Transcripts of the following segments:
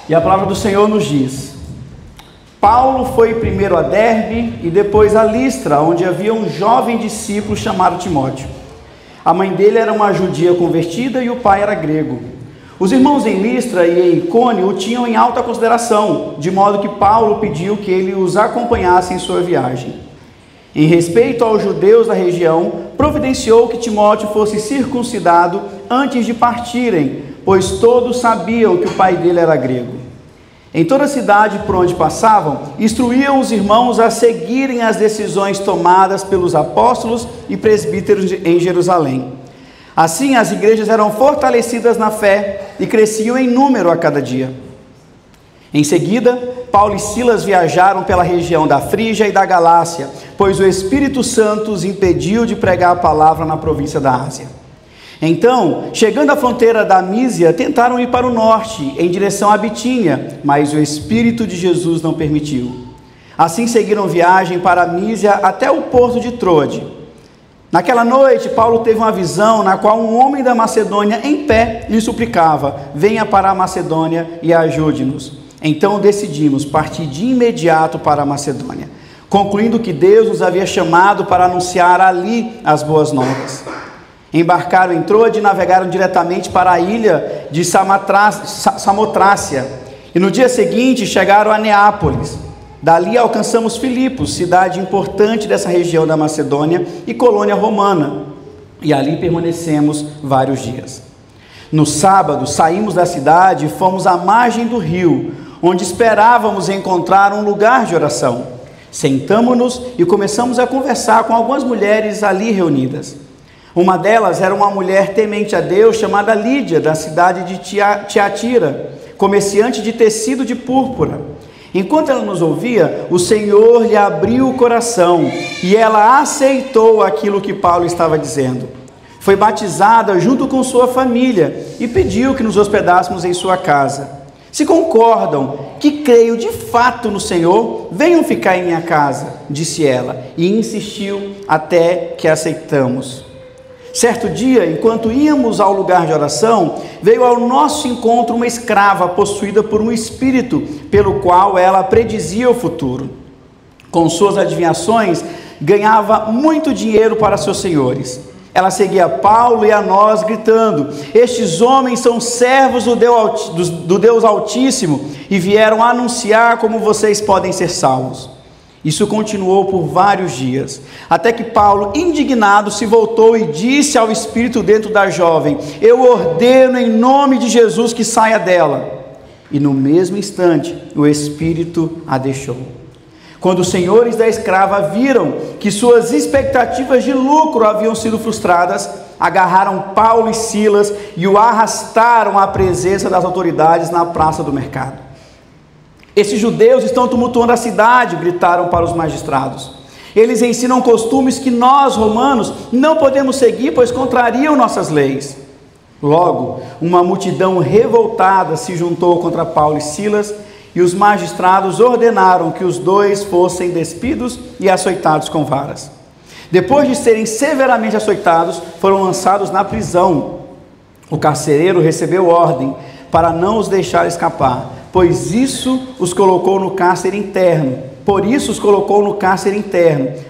E a palavra do Senhor nos diz: Paulo foi primeiro a Derbe e depois a Listra, onde havia um jovem discípulo chamado Timóteo. A mãe dele era uma judia convertida e o pai era grego. Os irmãos em Listra e em Icônio o tinham em alta consideração, de modo que Paulo pediu que ele os acompanhasse em sua viagem. Em respeito aos judeus da região, providenciou que Timóteo fosse circuncidado antes de partirem, pois todos sabiam que o pai dele era grego. Em toda a cidade por onde passavam, instruíam os irmãos a seguirem as decisões tomadas pelos apóstolos e presbíteros em Jerusalém. Assim, as igrejas eram fortalecidas na fé e cresciam em número a cada dia. Em seguida, Paulo e Silas viajaram pela região da Frígia e da Galácia, pois o Espírito Santo os impediu de pregar a palavra na província da Ásia. Então, chegando à fronteira da Mísia, tentaram ir para o norte, em direção à Bitínia, mas o Espírito de Jesus não permitiu. Assim seguiram viagem para a Mísia até o porto de Troade. Naquela noite, Paulo teve uma visão na qual um homem da Macedônia, em pé, lhe suplicava: venha para a Macedônia e ajude-nos. Então decidimos partir de imediato para a Macedônia, concluindo que Deus nos havia chamado para anunciar ali as boas novas. Embarcaram em Troade e navegaram diretamente para a ilha de Samotrácia, e no dia seguinte chegaram a Neápolis. Dali alcançamos Filipos, cidade importante dessa região da Macedônia e colônia romana, e ali permanecemos vários dias. No sábado saímos da cidade e fomos à margem do rio, onde esperávamos encontrar um lugar de oração. Sentamo-nos e começamos a conversar com algumas mulheres ali reunidas. Uma delas era uma mulher temente a Deus chamada Lídia, da cidade de Tiatira, comerciante de tecido de púrpura. Enquanto ela nos ouvia, o Senhor lhe abriu o coração e ela aceitou aquilo que Paulo estava dizendo. Foi batizada junto com sua família e pediu que nos hospedássemos em sua casa. Se concordam que creio de fato no Senhor, venham ficar em minha casa, disse ela, e insistiu até que aceitamos. Certo dia, enquanto íamos ao lugar de oração, veio ao nosso encontro uma escrava possuída por um espírito, pelo qual ela predizia o futuro. Com suas adivinhações, ganhava muito dinheiro para seus senhores. Ela seguia Paulo e a nós, gritando: estes homens são servos do Deus Altíssimo e vieram anunciar como vocês podem ser salvos. Isso continuou por vários dias, até que Paulo, indignado, se voltou e disse ao espírito dentro da jovem: eu ordeno em nome de Jesus que saia dela. E no mesmo instante, o espírito a deixou. Quando os senhores da escrava viram que suas expectativas de lucro haviam sido frustradas, agarraram Paulo e Silas e o arrastaram à presença das autoridades na praça do mercado. Esses judeus estão tumultuando a cidade, gritaram para os magistrados. Eles ensinam costumes que nós, romanos, não podemos seguir, pois contrariam nossas leis. Logo, uma multidão revoltada se juntou contra Paulo e Silas, e os magistrados ordenaram que os dois fossem despidos e açoitados com varas. Depois de serem severamente açoitados, foram lançados na prisão. O carcereiro recebeu ordem para não os deixar escapar, pois isso os colocou no cárcere interno.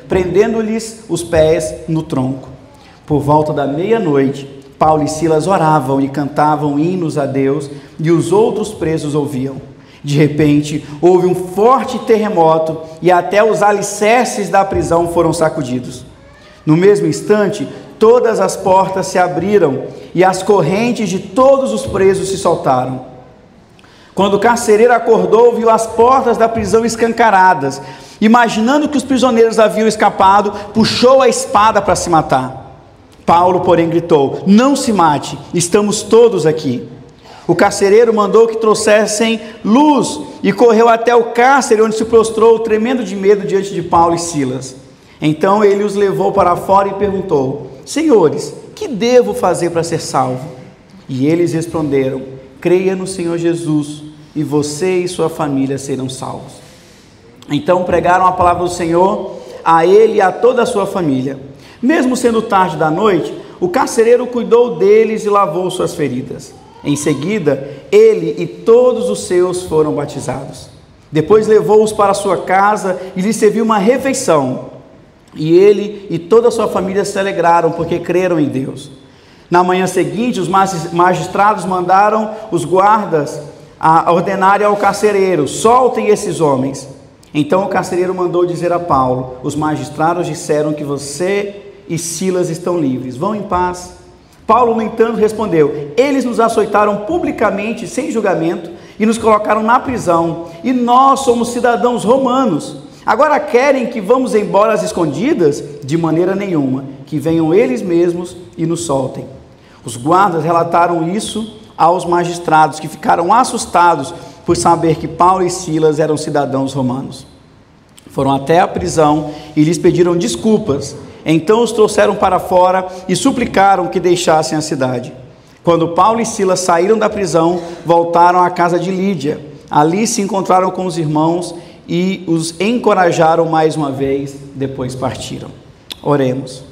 Prendendo-lhes os pés no tronco. Por volta da meia-noite, Paulo e Silas oravam e cantavam hinos a Deus, e os outros presos ouviam. De repente, houve um forte terremoto e até os alicerces da prisão foram sacudidos. No mesmo instante, todas as portas se abriram e as correntes de todos os presos se soltaram. Quando o carcereiro acordou, viu as portas da prisão escancaradas. Imaginando que os prisioneiros haviam escapado, puxou a espada para se matar. Paulo, porém, gritou: não se mate, estamos todos aqui. O carcereiro mandou que trouxessem luz e correu até o cárcere, onde se prostrou, tremendo de medo, diante de Paulo e Silas. Então ele os levou para fora e perguntou: senhores, que devo fazer para ser salvo? E eles responderam: creia no Senhor Jesus, e você e sua família serão salvos. Então pregaram a palavra do Senhor a ele e a toda a sua família. Mesmo sendo tarde da noite, o carcereiro cuidou deles e lavou suas feridas. Em seguida, ele e todos os seus foram batizados. Depois levou-os para sua casa e lhes serviu uma refeição. E ele e toda a sua família se alegraram, porque creram em Deus. Na manhã seguinte, os magistrados mandaram os guardas a ordenarem ao carcereiro: soltem esses homens. Então o carcereiro mandou dizer a Paulo: os magistrados disseram que você e Silas estão livres, vão em paz. Paulo, no entanto, respondeu: eles nos açoitaram publicamente, sem julgamento, e nos colocaram na prisão, e nós somos cidadãos romanos. Agora querem que vamos embora às escondidas? De maneira nenhuma, que venham eles mesmos e nos soltem. Os guardas relataram isso aos magistrados, que ficaram assustados por saber que Paulo e Silas eram cidadãos romanos. Foram até a prisão e lhes pediram desculpas. Então os trouxeram para fora e suplicaram que deixassem a cidade. Quando Paulo e Silas saíram da prisão, voltaram à casa de Lídia. Ali se encontraram com os irmãos e os encorajaram mais uma vez, depois partiram. Oremos.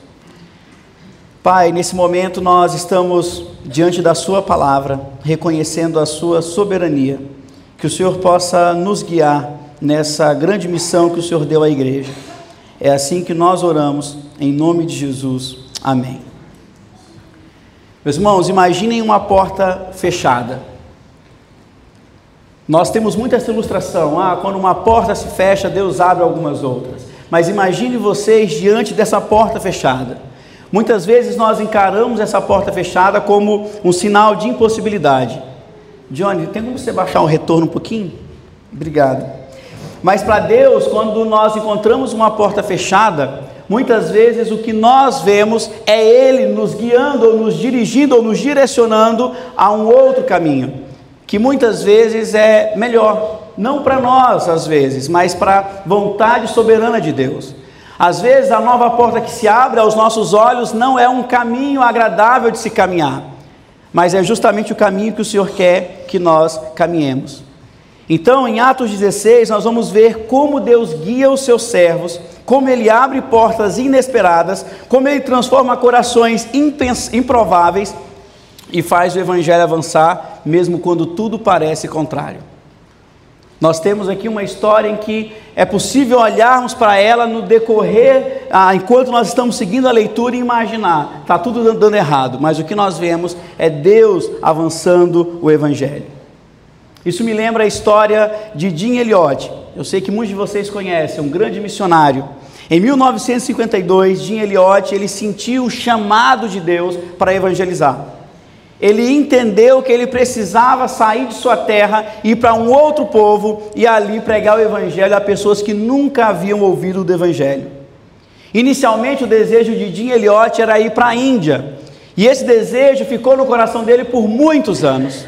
Pai, nesse momento nós estamos diante da sua palavra, reconhecendo a sua soberania, que o Senhor possa nos guiar nessa grande missão que o Senhor deu à igreja. É assim que nós oramos, em nome de Jesus. Amém. Meus irmãos, imaginem uma porta fechada. Nós temos muita essa ilustração: quando uma porta se fecha, Deus abre algumas outras. Mas imagine vocês diante dessa porta fechada. Muitas vezes nós encaramos essa porta fechada como um sinal de impossibilidade. Johnny, tem como você baixar o retorno um pouquinho? Obrigado. Mas para Deus, quando nós encontramos uma porta fechada, muitas vezes o que nós vemos é Ele nos guiando, ou nos dirigindo, ou nos direcionando a um outro caminho, que muitas vezes é melhor, não para nós às vezes, mas para a vontade soberana de Deus. Às vezes a nova porta que se abre aos nossos olhos não é um caminho agradável de se caminhar, mas é justamente o caminho que o Senhor quer que nós caminhemos. Então, em Atos 16, nós vamos ver como Deus guia os seus servos, como Ele abre portas inesperadas, como Ele transforma corações improváveis e faz o Evangelho avançar, mesmo quando tudo parece contrário. Nós temos aqui uma história em que é possível olharmos para ela no decorrer, enquanto nós estamos seguindo a leitura, e imaginar, está tudo dando errado, mas o que nós vemos é Deus avançando o Evangelho. Isso me lembra a história de Jim Elliot. Eu sei que muitos de vocês conhecem, um grande missionário. Em 1952, Jim Elliot, ele sentiu o chamado de Deus para evangelizar. Ele entendeu que ele precisava sair de sua terra, ir para um outro povo e ali pregar o Evangelho a pessoas que nunca haviam ouvido do Evangelho. Inicialmente o desejo de Jim Elliot era ir para a Índia, e esse desejo ficou no coração dele por muitos anos.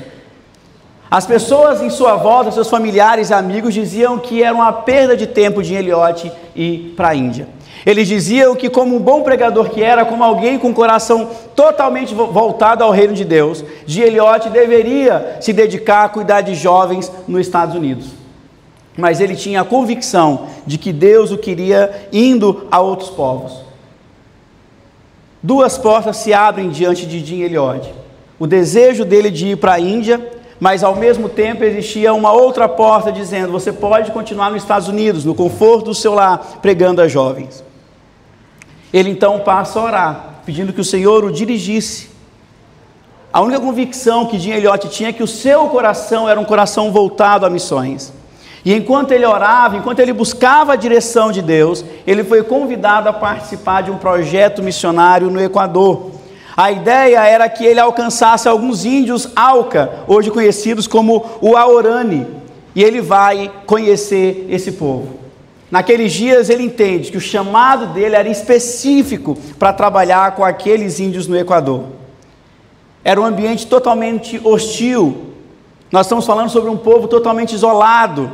As pessoas em sua volta, seus familiares e amigos, diziam que era uma perda de tempo de Jim Elliot ir para a Índia. Eles diziam que, como um bom pregador que era, como alguém com o coração totalmente voltado ao reino de Deus, Jim Elliot deveria se dedicar a cuidar de jovens nos Estados Unidos. Mas ele tinha a convicção de que Deus o queria indo a outros povos. Duas portas se abrem diante de Jim Elliot. O desejo dele de ir para a Índia, mas ao mesmo tempo existia uma outra porta dizendo: você pode continuar nos Estados Unidos, no conforto do seu lar, pregando a jovens. Ele então passa a orar, pedindo que o Senhor o dirigisse. A única convicção que Jim Elliot tinha é que o seu coração era um coração voltado a missões. E enquanto ele orava, enquanto ele buscava a direção de Deus, ele foi convidado a participar de um projeto missionário no Equador. A ideia era que ele alcançasse alguns índios Auca, hoje conhecidos como o Aorani, e ele vai conhecer esse povo. Naqueles dias ele entende que o chamado dele era específico para trabalhar com aqueles índios no Equador. Era um ambiente totalmente hostil. Nós estamos falando sobre um povo totalmente isolado.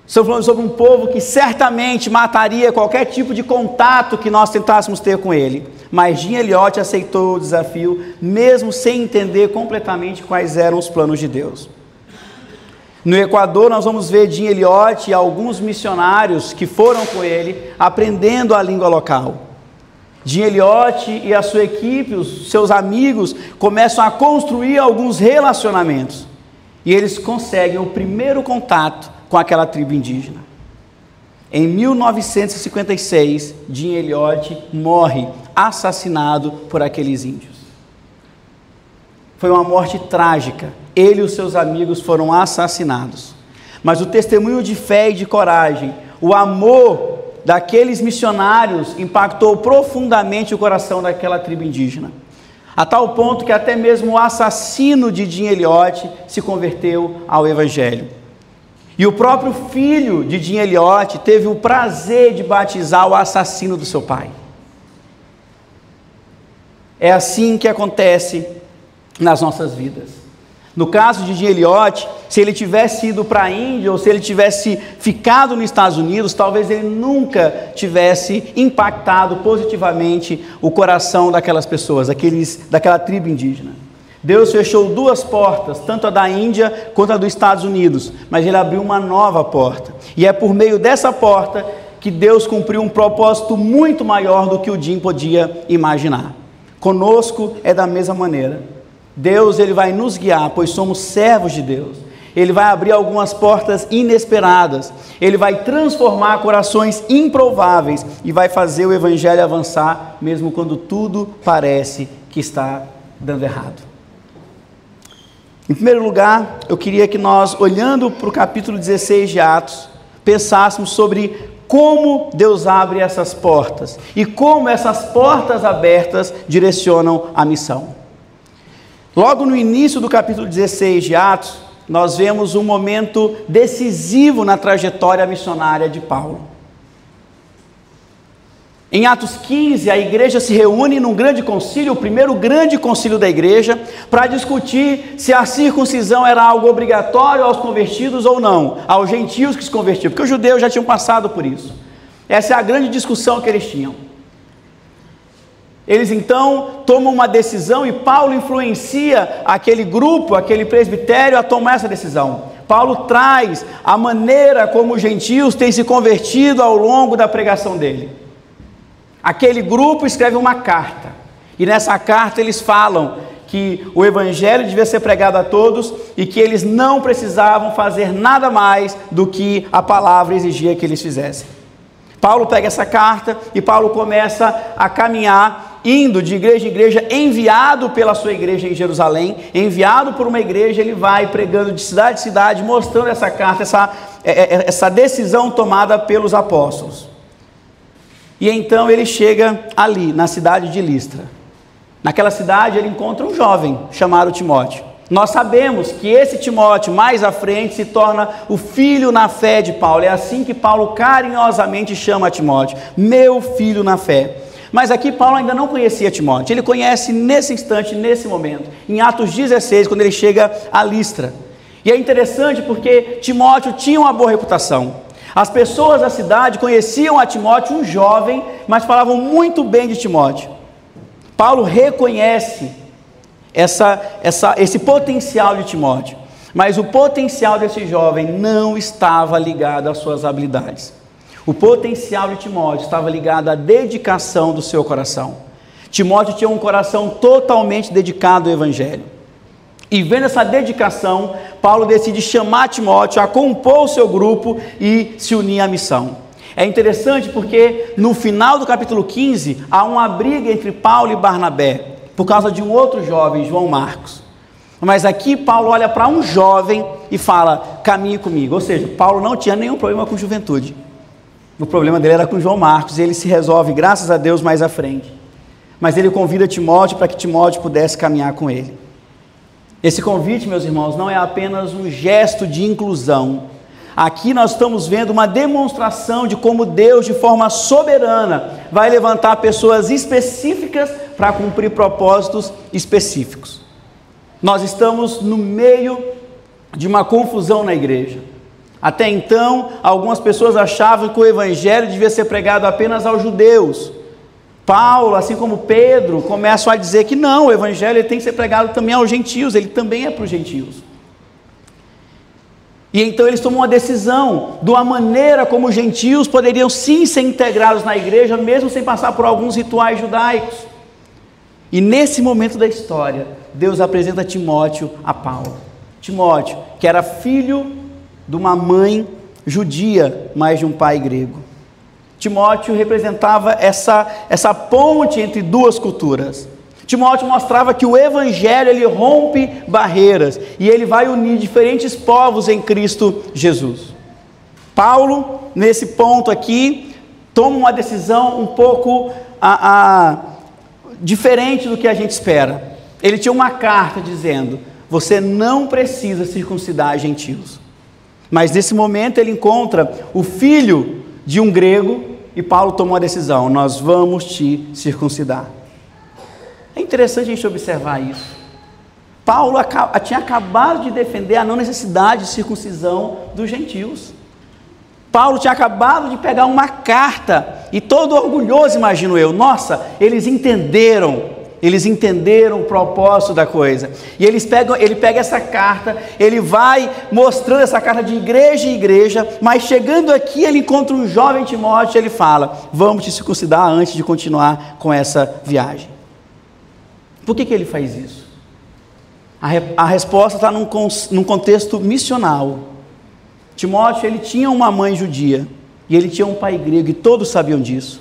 Estamos falando sobre um povo que certamente mataria qualquer tipo de contato que nós tentássemos ter com ele. Mas Jim Elliot aceitou o desafio, mesmo sem entender completamente quais eram os planos de Deus. No Equador, nós vamos ver Jim Elliot e alguns missionários que foram com ele, aprendendo a língua local. Jim Elliot e a sua equipe, os seus amigos, começam a construir alguns relacionamentos. E eles conseguem o primeiro contato com aquela tribo indígena. Em 1956, Jim Elliot morre assassinado por aqueles índios. Foi uma morte trágica. Ele e os seus amigos foram assassinados. Mas o testemunho de fé e de coragem, o amor daqueles missionários impactou profundamente o coração daquela tribo indígena. A tal ponto que até mesmo o assassino de Jim Elliot se converteu ao Evangelho. E o próprio filho de Jim Elliot teve o prazer de batizar o assassino do seu pai. É assim que acontece nas nossas vidas. No caso de Jim Elliot, se ele tivesse ido para a Índia ou se ele tivesse ficado nos Estados Unidos, talvez ele nunca tivesse impactado positivamente o coração daquelas pessoas, daquela tribo indígena. Deus fechou duas portas, tanto a da Índia quanto a dos Estados Unidos, mas ele abriu uma nova porta. E é por meio dessa porta que Deus cumpriu um propósito muito maior do que o Jim podia imaginar. Conosco é da mesma maneira. Deus, ele vai nos guiar, pois somos servos de Deus. Ele vai abrir algumas portas inesperadas. Ele vai transformar corações improváveis e vai fazer o Evangelho avançar, mesmo quando tudo parece que está dando errado. Em primeiro lugar, eu queria que nós, olhando para o capítulo 16 de Atos, pensássemos sobre como Deus abre essas portas e como essas portas abertas direcionam a missão. Logo no início do capítulo 16 de Atos, nós vemos um momento decisivo na trajetória missionária de Paulo. Em Atos 15, a igreja se reúne num grande concílio, o primeiro grande concílio da igreja, para discutir se a circuncisão era algo obrigatório aos convertidos ou não, aos gentios que se convertiam, porque os judeus já tinham passado por isso. Essa é a grande discussão que eles tinham. Eles então tomam uma decisão e Paulo influencia aquele grupo, aquele presbitério a tomar essa decisão. Paulo traz a maneira como os gentios têm se convertido ao longo da pregação dele. Aquele grupo escreve uma carta e nessa carta eles falam que o evangelho devia ser pregado a todos e que eles não precisavam fazer nada mais do que a palavra exigia que eles fizessem. Paulo pega essa carta e Paulo começa a caminhar, indo de igreja em igreja, enviado pela sua igreja em Jerusalém, enviado por uma igreja, ele vai pregando de cidade em cidade, mostrando essa carta, essa decisão tomada pelos apóstolos. E então ele chega ali, na cidade de Listra. Naquela cidade ele encontra um jovem chamado Timóteo. Nós sabemos que esse Timóteo, mais à frente, se torna o filho na fé de Paulo. É assim que Paulo carinhosamente chama Timóteo, meu filho na fé. Mas aqui Paulo ainda não conhecia Timóteo, ele conhece nesse instante, nesse momento, em Atos 16, quando ele chega a Listra. E é interessante porque Timóteo tinha uma boa reputação. As pessoas da cidade conheciam a Timóteo, um jovem, mas falavam muito bem de Timóteo. Paulo reconhece esse potencial de Timóteo, mas o potencial desse jovem não estava ligado às suas habilidades. O potencial de Timóteo estava ligado à dedicação do seu coração. Timóteo tinha um coração totalmente dedicado ao evangelho. E vendo essa dedicação, Paulo decide chamar Timóteo a compor o seu grupo e se unir à missão. É interessante porque no final do capítulo 15, há uma briga entre Paulo e Barnabé, por causa de um outro jovem, João Marcos. Mas aqui Paulo olha para um jovem e fala, caminhe comigo. Ou seja, Paulo não tinha nenhum problema com juventude. O problema dele era com João Marcos, e ele se resolve, graças a Deus, mais à frente. Mas ele convida Timóteo para que Timóteo pudesse caminhar com ele. Esse convite, meus irmãos, não é apenas um gesto de inclusão. Aqui nós estamos vendo uma demonstração de como Deus, de forma soberana, vai levantar pessoas específicas para cumprir propósitos específicos. Nós estamos no meio de uma confusão na igreja. Até então, algumas pessoas achavam que o evangelho devia ser pregado apenas aos judeus. Paulo, assim como Pedro, começam a dizer que não, o evangelho tem que ser pregado também aos gentios, ele também é para os gentios. E então eles tomam uma decisão de uma maneira como os gentios poderiam sim ser integrados na igreja, mesmo sem passar por alguns rituais judaicos. E nesse momento da história, Deus apresenta Timóteo a Paulo. Timóteo, que era filho de uma mãe judia, mas de um pai grego. Timóteo representava essa ponte entre duas culturas. Timóteo mostrava que o evangelho, ele rompe barreiras e ele vai unir diferentes povos em Cristo Jesus. Paulo, nesse ponto aqui, toma uma decisão um pouco diferente do que a gente espera. Ele tinha uma carta dizendo: você não precisa circuncidar gentios. Mas nesse momento ele encontra o filho de um grego e Paulo toma uma decisão: nós vamos te circuncidar. É interessante a gente observar isso. Paulo tinha acabado de defender a não necessidade de circuncisão dos gentios. Paulo tinha acabado de pegar uma carta, e todo orgulhoso, imagino eu, nossa, eles entenderam o propósito da coisa. E ele pega essa carta, ele vai mostrando essa carta de igreja em igreja, mas chegando aqui ele encontra um jovem Timóteo, ele fala: vamos te circuncidar antes de continuar com essa viagem. Por que ele faz isso? A resposta está num contexto missional. Timóteo, ele tinha uma mãe judia, e ele tinha um pai grego, e todos sabiam disso.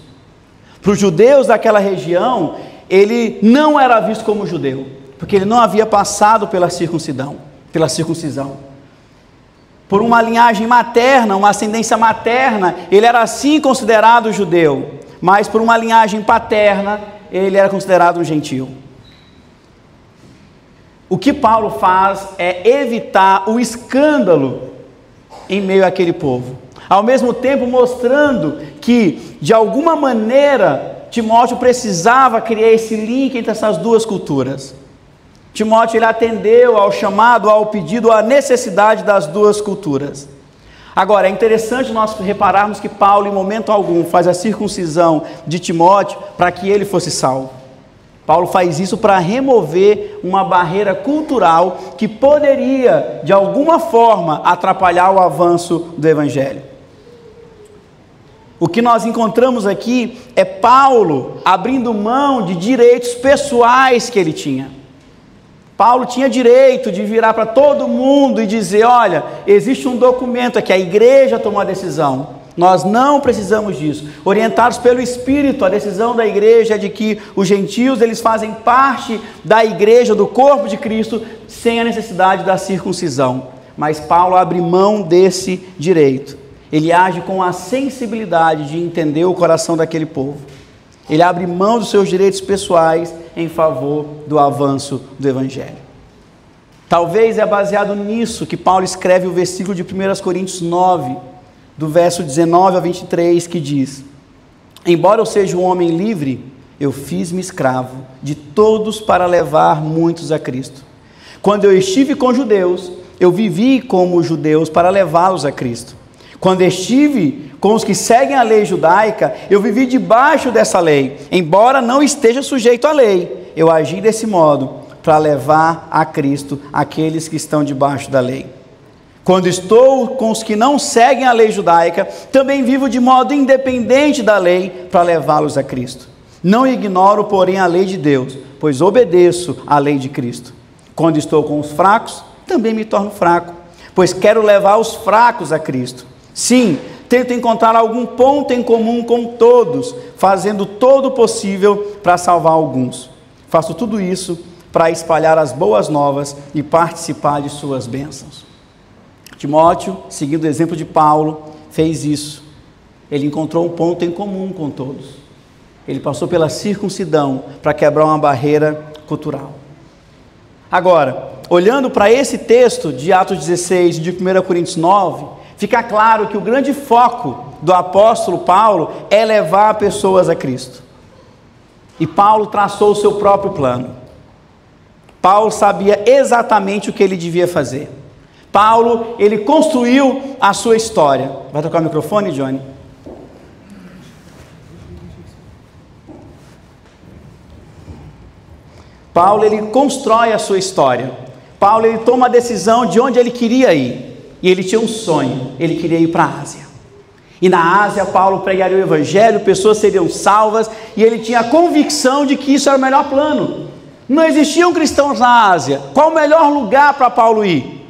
Para os judeus daquela região, ele não era visto como judeu, porque ele não havia passado pela circuncisão. Por uma linhagem materna, uma ascendência materna, ele era assim considerado judeu, mas por uma linhagem paterna, ele era considerado um gentio. O que Paulo faz é evitar o escândalo em meio àquele povo, ao mesmo tempo mostrando que, de alguma maneira, Timóteo precisava criar esse link entre essas duas culturas. Timóteo, ele atendeu ao chamado, ao pedido, à necessidade das duas culturas. Agora, é interessante nós repararmos que Paulo, em momento algum, faz a circuncisão de Timóteo para que ele fosse salvo. Paulo faz isso para remover uma barreira cultural que poderia, de alguma forma, atrapalhar o avanço do Evangelho. O que nós encontramos aqui é Paulo abrindo mão de direitos pessoais que ele tinha. Paulo tinha direito de virar para todo mundo e dizer: olha, existe um documento aqui, a igreja tomou a decisão. Nós não precisamos disso. Orientados pelo Espírito, a decisão da igreja é de que os gentios, eles fazem parte da igreja, do corpo de Cristo, sem a necessidade da circuncisão. Mas Paulo abre mão desse direito. Ele age com a sensibilidade de entender o coração daquele povo. Ele abre mão dos seus direitos pessoais em favor do avanço do Evangelho. Talvez é baseado nisso que Paulo escreve o versículo de 1 Coríntios 9, do verso 19 a 23, que diz: embora eu seja um homem livre, eu fiz-me escravo de todos para levar muitos a Cristo. Quando eu estive com judeus, eu vivi como judeus para levá-los a Cristo. Quando estive com os que seguem a lei judaica, eu vivi debaixo dessa lei. Embora não esteja sujeito à lei, eu agi desse modo para levar a Cristo aqueles que estão debaixo da lei. Quando estou com os que não seguem a lei judaica, também vivo de modo independente da lei para levá-los a Cristo. Não ignoro, porém, a lei de Deus, pois obedeço à lei de Cristo. Quando estou com os fracos, também me torno fraco, pois quero levar os fracos a Cristo. Sim, tento encontrar algum ponto em comum com todos, fazendo todo o possível para salvar alguns. Faço tudo isso para espalhar as boas novas e participar de suas bênçãos. Timóteo, seguindo o exemplo de Paulo, fez isso. Ele encontrou um ponto em comum com todos. Ele passou pela circuncisão para quebrar uma barreira cultural. Agora, olhando para esse texto de Atos 16 e de 1 Coríntios 9, fica claro que o grande foco do apóstolo Paulo é levar pessoas a Cristo. E Paulo traçou o seu próprio plano. Paulo sabia exatamente o que ele devia fazer. Paulo, ele construiu a sua história. Vai tocar o microfone, Johnny? Paulo, ele constrói a sua história. Paulo, ele toma a decisão de onde ele queria ir. E ele tinha um sonho, ele queria ir para a Ásia. E na Ásia, Paulo pregaria o evangelho, pessoas seriam salvas, e ele tinha a convicção de que isso era o melhor plano. Não existiam cristãos na Ásia. Qual o melhor lugar para Paulo ir?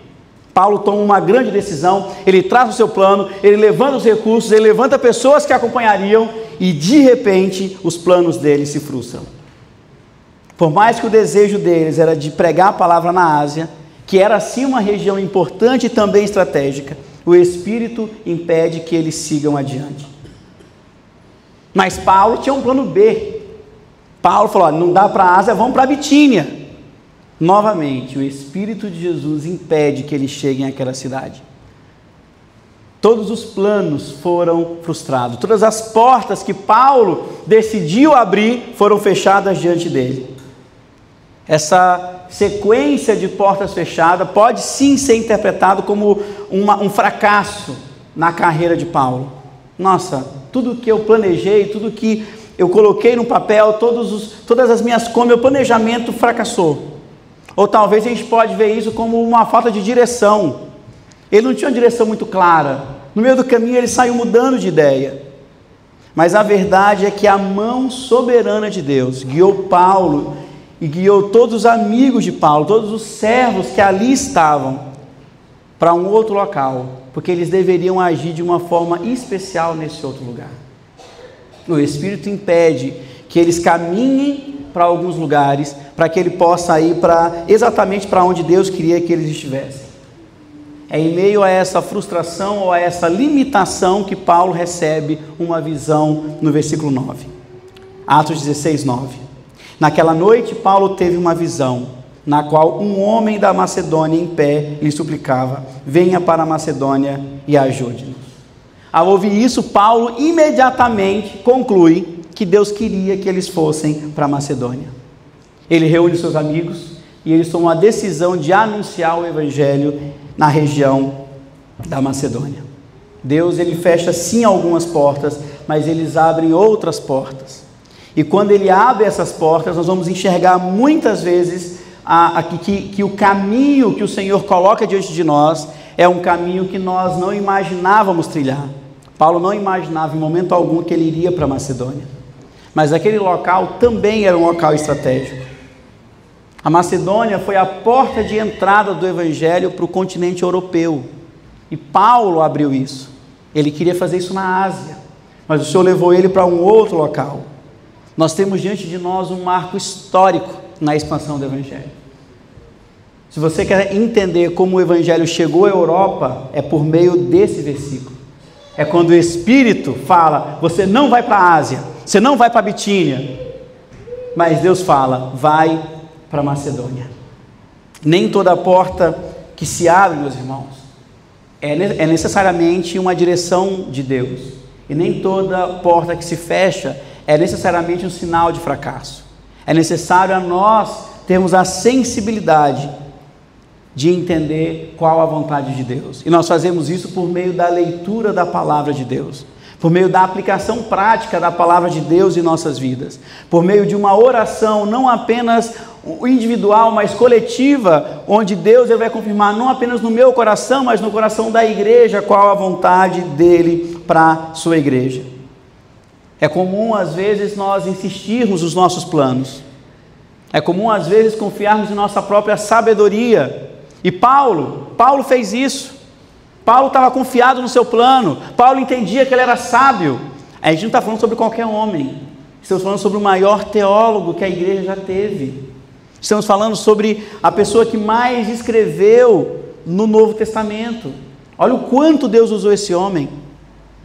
Paulo toma uma grande decisão, ele traz o seu plano, ele levanta os recursos, ele levanta pessoas que acompanhariam, e de repente os planos dele se frustram. Por mais que o desejo deles era de pregar a palavra na Ásia, que era assim uma região importante e também estratégica, o Espírito impede que eles sigam adiante. Mas Paulo tinha um plano B. Paulo falou: não dá para a Ásia, vamos para a Bitínia. Novamente, o Espírito de Jesus impede que eles cheguem àquela cidade. Todos os planos foram frustrados. Todas as portas que Paulo decidiu abrir foram fechadas diante dele. Essa sequência de portas fechadas pode sim ser interpretado como um fracasso na carreira de Paulo. Nossa, tudo que eu planejei, tudo que eu coloquei no papel, todas as minhas meu planejamento fracassou. Ou talvez a gente pode ver isso como uma falta de direção. Ele não tinha uma direção muito clara. No meio do caminho ele saiu mudando de ideia. Mas a verdade é que a mão soberana de Deus guiou Paulo e guiou todos os amigos de Paulo, todos os servos que ali estavam, para um outro local, porque eles deveriam agir de uma forma especial nesse outro lugar. O Espírito impede que eles caminhem para alguns lugares, para que ele possa ir exatamente para onde Deus queria que eles estivessem. É em meio a essa frustração ou a essa limitação que Paulo recebe uma visão no versículo 9. Atos 16, 9. Naquela noite Paulo teve uma visão, na qual um homem da Macedônia em pé lhe suplicava: venha para a Macedônia e ajude-nos. Ao ouvir isso, Paulo imediatamente conclui que Deus queria que eles fossem para a Macedônia. Ele reúne seus amigos e eles tomam a decisão de anunciar o evangelho na região da Macedônia. Deus, ele fecha sim algumas portas, mas eles abrem outras portas. E quando ele abre essas portas, nós vamos enxergar muitas vezes que o caminho que o Senhor coloca diante de nós é um caminho que nós não imaginávamos trilhar. Paulo não imaginava em momento algum que ele iria para a Macedônia. Mas aquele local também era um local estratégico. A Macedônia foi a porta de entrada do evangelho para o continente europeu. E Paulo abriu isso. Ele queria fazer isso na Ásia, mas o Senhor levou ele para um outro local. Nós temos diante de nós um marco histórico na expansão do evangelho. Se você quer entender como o evangelho chegou à Europa, é por meio desse versículo. É quando o Espírito fala: você não vai para a Ásia, você não vai para a Bitínia, mas Deus fala: vai para a Macedônia. Nem toda porta que se abre, meus irmãos, é necessariamente uma direção de Deus, e nem toda porta que se fecha é necessariamente um sinal de fracasso. É necessário a nós termos a sensibilidade de entender qual a vontade de Deus, e nós fazemos isso por meio da leitura da palavra de Deus, por meio da aplicação prática da palavra de Deus em nossas vidas, por meio de uma oração não apenas individual, mas coletiva, onde Deus ele vai confirmar não apenas no meu coração, mas no coração da igreja, qual a vontade dele para a sua igreja. É comum às vezes nós insistirmos nos nossos planos, é comum às vezes confiarmos em nossa própria sabedoria, e Paulo fez isso. Paulo estava confiado no seu plano, Paulo entendia que ele era sábio. A gente não está falando sobre qualquer homem, estamos falando sobre o maior teólogo que a igreja já teve, estamos falando sobre a pessoa que mais escreveu no Novo Testamento. Olha o quanto Deus usou esse homem.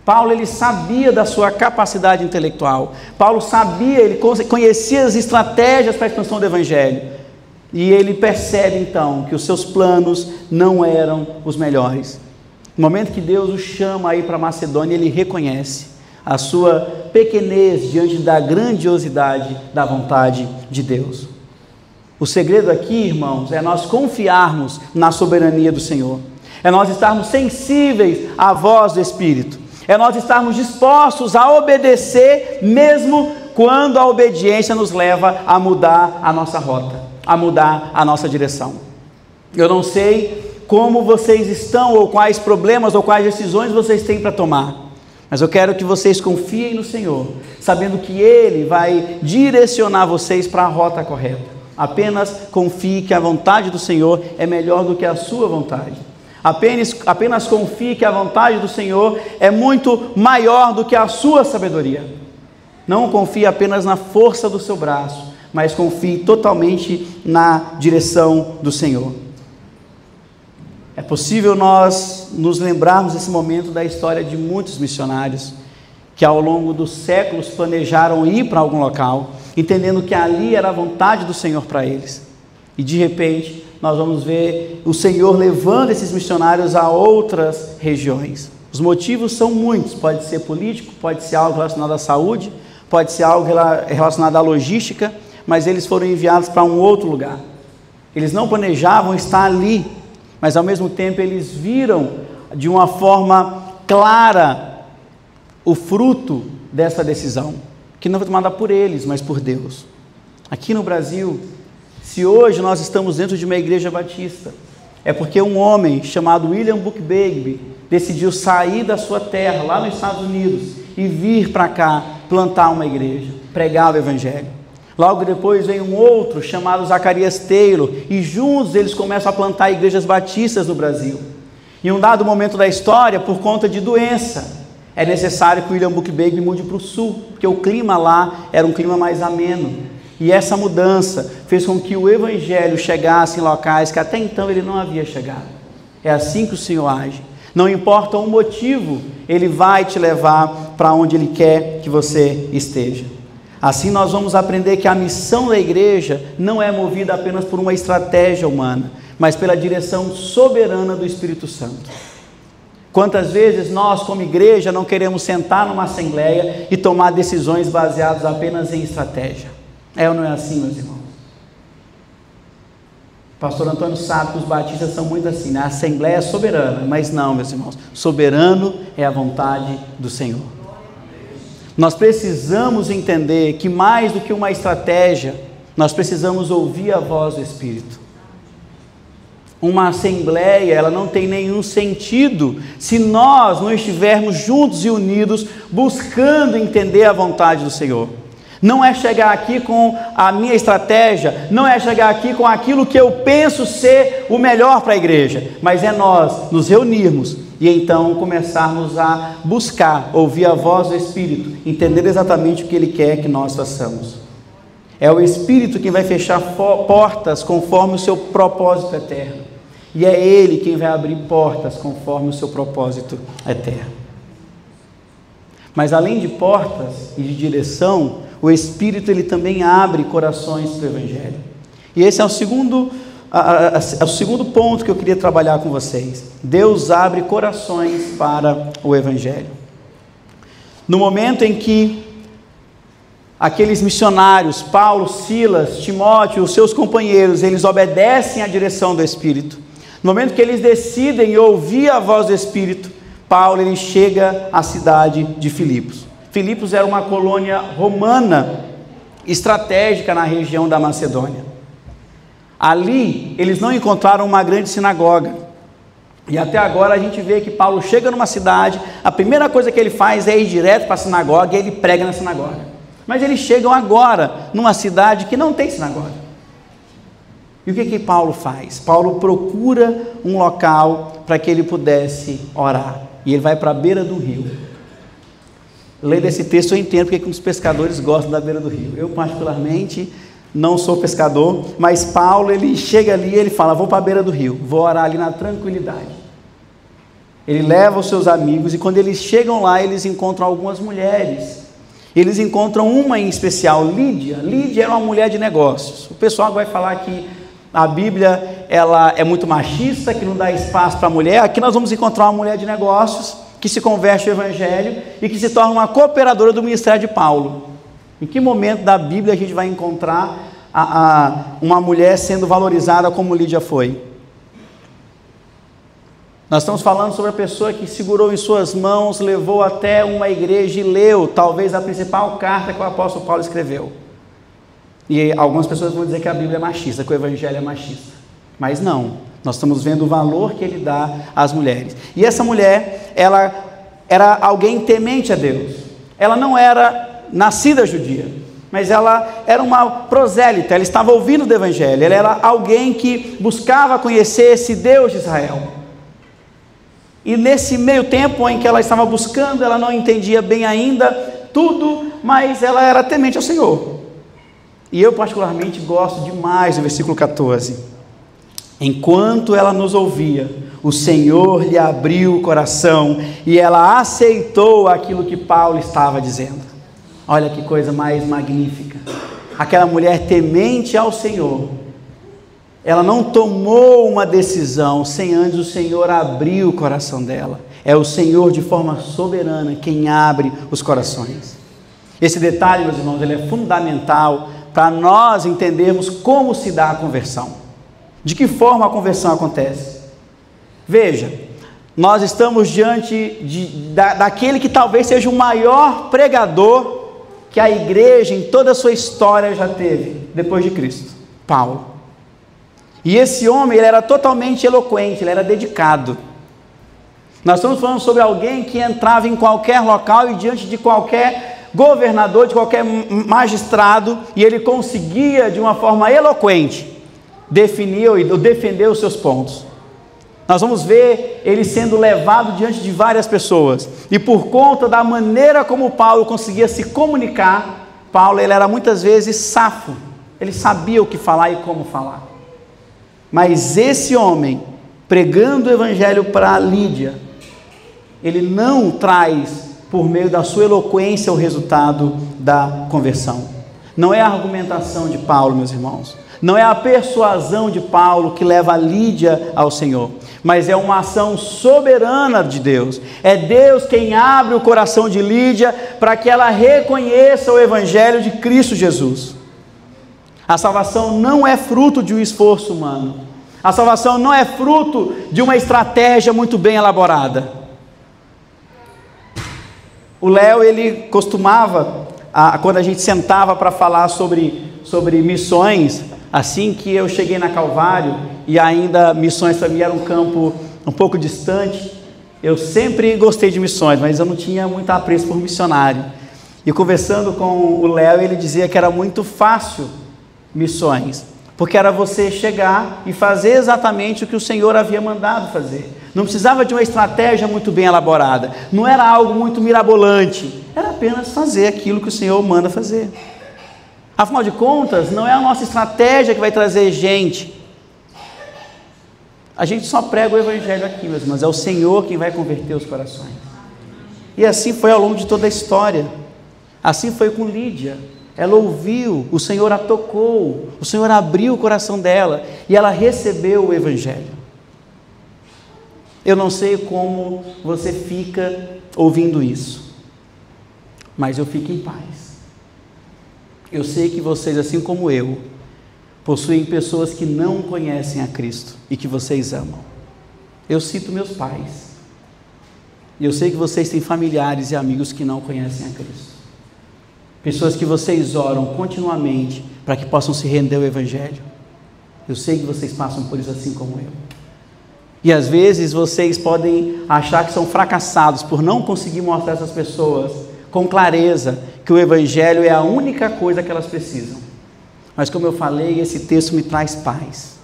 Paulo, ele sabia da sua capacidade intelectual, Paulo sabia, ele conhecia as estratégias para a expansão do evangelho, e ele percebe então que os seus planos não eram os melhores. No momento que Deus o chama aí para a Macedônia, ele reconhece a sua pequenez diante da grandiosidade da vontade de Deus. O segredo aqui, irmãos, é nós confiarmos na soberania do Senhor, é nós estarmos sensíveis à voz do Espírito, é nós estarmos dispostos a obedecer, mesmo quando a obediência nos leva a mudar a nossa rota, a mudar a nossa direção. Eu não sei como vocês estão, ou quais problemas, ou quais decisões vocês têm para tomar. Mas eu quero que vocês confiem no Senhor, sabendo que Ele vai direcionar vocês para a rota correta. Apenas confie que a vontade do Senhor é melhor do que a sua vontade. Apenas confie que a vontade do Senhor é muito maior do que a sua sabedoria. Não confie apenas na força do seu braço, mas confie totalmente na direção do Senhor. É possível nós nos lembrarmos nesse momento da história de muitos missionários que ao longo dos séculos planejaram ir para algum local, entendendo que ali era a vontade do Senhor para eles. E de repente nós vamos ver o Senhor levando esses missionários a outras regiões. Os motivos são muitos, pode ser político, pode ser algo relacionado à saúde, pode ser algo relacionado à logística, mas eles foram enviados para um outro lugar. Eles não planejavam estar ali, mas ao mesmo tempo eles viram de uma forma clara o fruto dessa decisão, que não foi tomada por eles, mas por Deus. Aqui no Brasil, se hoje nós estamos dentro de uma igreja batista, é porque um homem chamado William Buchbegbe decidiu sair da sua terra, lá nos Estados Unidos, e vir para cá plantar uma igreja, pregar o Evangelho. Logo depois vem um outro chamado Zacarias Taylor, e juntos eles começam a plantar igrejas batistas no Brasil. Em um dado momento da história, por conta de doença, é necessário que William Buchbegbe mude para o sul, porque o clima lá era um clima mais ameno. E essa mudança fez com que o Evangelho chegasse em locais que até então ele não havia chegado. É assim que o Senhor age. Não importa o motivo, Ele vai te levar para onde Ele quer que você esteja. Assim nós vamos aprender que a missão da igreja não é movida apenas por uma estratégia humana, mas pela direção soberana do Espírito Santo. Quantas vezes nós, como igreja, não queremos sentar numa assembleia e tomar decisões baseadas apenas em estratégia? É ou não é assim, meus irmãos? O pastor Antônio sabe que os batistas são muito assim, né? A assembleia é soberana, mas não, meus irmãos, soberano é a vontade do Senhor. Nós precisamos entender que mais do que uma estratégia, nós precisamos ouvir a voz do Espírito. Uma assembleia, ela não tem nenhum sentido se nós não estivermos juntos e unidos, buscando entender a vontade do Senhor. Não é chegar aqui com a minha estratégia, não é chegar aqui com aquilo que eu penso ser o melhor para a igreja, mas é nós nos reunirmos e então começarmos a buscar, ouvir a voz do Espírito, entender exatamente o que Ele quer que nós façamos. É o Espírito quem vai fechar portas conforme o seu propósito eterno, e é Ele quem vai abrir portas conforme o seu propósito eterno. Mas além de portas e de direção, o Espírito ele também abre corações para o Evangelho. E esse é o segundo ponto que eu queria trabalhar com vocês. Deus abre corações para o Evangelho. No momento em que aqueles missionários, Paulo, Silas, Timóteo, os seus companheiros, eles obedecem à direção do Espírito. No momento que eles decidem ouvir a voz do Espírito, Paulo ele chega à cidade de Filipos. Filipos era uma colônia romana estratégica na região da Macedônia. Ali eles não encontraram uma grande sinagoga. E até agora a gente vê que Paulo chega numa cidade, a primeira coisa que ele faz é ir direto para a sinagoga e ele prega na sinagoga. Mas eles chegam agora numa cidade que não tem sinagoga. E o que Paulo faz? Paulo procura um local para que ele pudesse orar. E ele vai para a beira do rio. Lendo esse texto eu entendo porque os pescadores gostam da beira do rio. Eu particularmente não sou pescador, mas Paulo ele chega ali e ele fala, vou para a beira do rio, vou orar ali na tranquilidade. Ele leva os seus amigos e quando eles chegam lá, eles encontram algumas mulheres. Eles encontram uma em especial, Lídia. Lídia era uma mulher de negócios. O pessoal vai falar que a Bíblia ela é muito machista, que não dá espaço para a mulher. Aqui nós vamos encontrar uma mulher de negócios que se converte ao Evangelho e que se torna uma cooperadora do ministério de Paulo. Em que momento da Bíblia a gente vai encontrar uma mulher sendo valorizada como Lídia foi? Nós estamos falando sobre a pessoa que segurou em suas mãos, levou até uma igreja e leu, talvez a principal carta que o apóstolo Paulo escreveu. E algumas pessoas vão dizer que a Bíblia é machista, que o Evangelho é machista. Mas não, Nós estamos vendo o valor que ele dá às mulheres. E essa mulher, ela era alguém temente a Deus. Ela não era nascida judia, mas ela era uma prosélita, ela estava ouvindo do Evangelho, ela era alguém que buscava conhecer esse Deus de Israel. E nesse meio tempo em que ela estava buscando, ela não entendia bem ainda tudo, mas ela era temente ao Senhor. E eu particularmente gosto demais do versículo 14. Enquanto ela nos ouvia, o Senhor lhe abriu o coração e ela aceitou aquilo que Paulo estava dizendo. Olha que coisa mais magnífica. Aquela mulher temente ao Senhor, ela não tomou uma decisão sem antes o Senhor abrir o coração dela. É o Senhor de forma soberana quem abre os corações. Esse detalhe, meus irmãos, ele é fundamental para nós entendermos como se dá a conversão. De que forma a conversão acontece? Veja, nós estamos diante daquele que talvez seja o maior pregador que a igreja em toda a sua história já teve, depois de Cristo, Paulo. E esse homem, ele era totalmente eloquente, ele era dedicado. Nós estamos falando sobre alguém que entrava em qualquer local e diante de qualquer governador, de qualquer magistrado, e ele conseguia de uma forma eloquente defender os seus pontos. Nós vamos ver ele sendo levado diante de várias pessoas, e por conta da maneira como Paulo conseguia se comunicar, Paulo ele era muitas vezes safo, ele sabia o que falar e como falar. Mas esse homem, pregando o evangelho para Lídia, ele não traz por meio da sua eloquência o resultado da conversão. Não é a argumentação de Paulo, meus irmãos, não é a persuasão de Paulo que leva a Lídia ao Senhor, mas é uma ação soberana de Deus. É Deus quem abre o coração de Lídia para que ela reconheça o evangelho de Cristo Jesus. A salvação não é fruto de um esforço humano. A salvação não é fruto de uma estratégia muito bem elaborada. O Léo, ele costumava, quando a gente sentava para falar sobre missões, assim que eu cheguei na Calvário, e ainda missões para mim era um campo um pouco distante, eu sempre gostei de missões, mas eu não tinha muito apreço por missionário. E conversando com o Léo, ele dizia que era muito fácil missões, porque era você chegar e fazer exatamente o que o Senhor havia mandado fazer. Não precisava de uma estratégia muito bem elaborada, não era algo muito mirabolante, era apenas fazer aquilo que o Senhor manda fazer. Afinal de contas, não é a nossa estratégia que vai trazer gente. A gente só prega o evangelho aqui, meus irmãos, é o Senhor quem vai converter os corações. E assim foi ao longo de toda a história. Assim foi com Lídia. Ela ouviu, o Senhor a tocou, o Senhor abriu o coração dela e ela recebeu o evangelho. Eu não sei como você fica ouvindo isso, mas eu fico em paz. Eu sei que vocês, assim como eu, possuem pessoas que não conhecem a Cristo e que vocês amam. Eu cito meus pais. E eu sei que vocês têm familiares e amigos que não conhecem a Cristo. Pessoas que vocês oram continuamente para que possam se render ao evangelho. Eu sei que vocês passam por isso assim como eu. E às vezes vocês podem achar que são fracassados por não conseguir mostrar a essas pessoas com clareza que o evangelho é a única coisa que elas precisam. Mas como eu falei, esse texto me traz paz.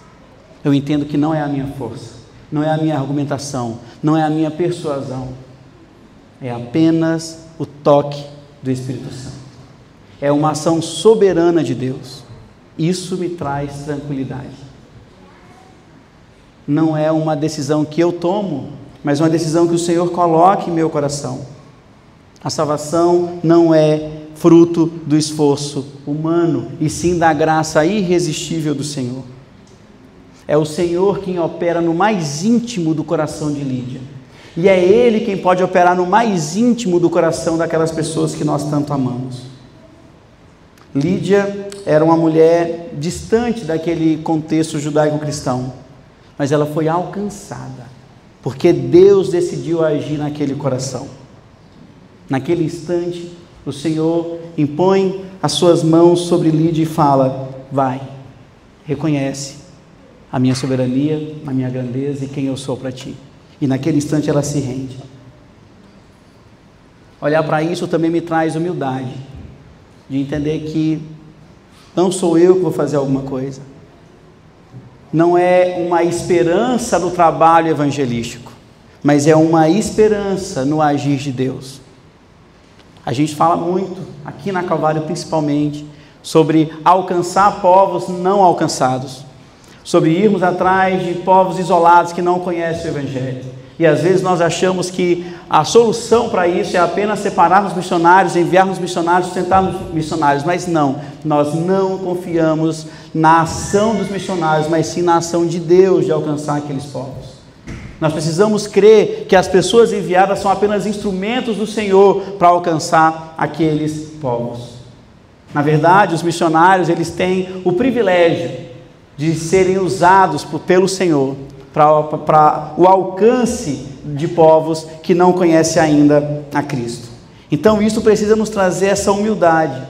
Eu entendo que não é a minha força, não é a minha argumentação, não é a minha persuasão. É apenas o toque do Espírito Santo. É uma ação soberana de Deus. Isso me traz tranquilidade. Não é uma decisão que eu tomo, mas uma decisão que o Senhor coloca em meu coração. A salvação não é fruto do esforço humano, e sim da graça irresistível do Senhor. É o Senhor quem opera no mais íntimo do coração de Lídia. E é Ele quem pode operar no mais íntimo do coração daquelas pessoas que nós tanto amamos. Lídia era uma mulher distante daquele contexto judaico-cristão, mas ela foi alcançada, porque Deus decidiu agir naquele coração. Naquele instante, o Senhor impõe as suas mãos sobre Lídia e fala: vai, reconhece a minha soberania, a minha grandeza e quem eu sou para ti. E naquele instante ela se rende. Olhar para isso também me traz humildade, de entender que não sou eu que vou fazer alguma coisa. Não é uma esperança no trabalho evangelístico, mas é uma esperança no agir de Deus. A gente fala muito, aqui na Calvário principalmente, sobre alcançar povos não alcançados, sobre irmos atrás de povos isolados que não conhecem o Evangelho. E às vezes nós achamos que a solução para isso é apenas separarmos missionários, enviarmos missionários, sustentarmos missionários, mas não, nós não confiamos na ação dos missionários, mas sim na ação de Deus de alcançar aqueles povos. Nós precisamos crer que as pessoas enviadas são apenas instrumentos do Senhor para alcançar aqueles povos. Na verdade, os missionários, eles têm o privilégio de serem usados pelo Senhor para o alcance de povos que não conhecem ainda a Cristo. Então isso precisa nos trazer essa humildade,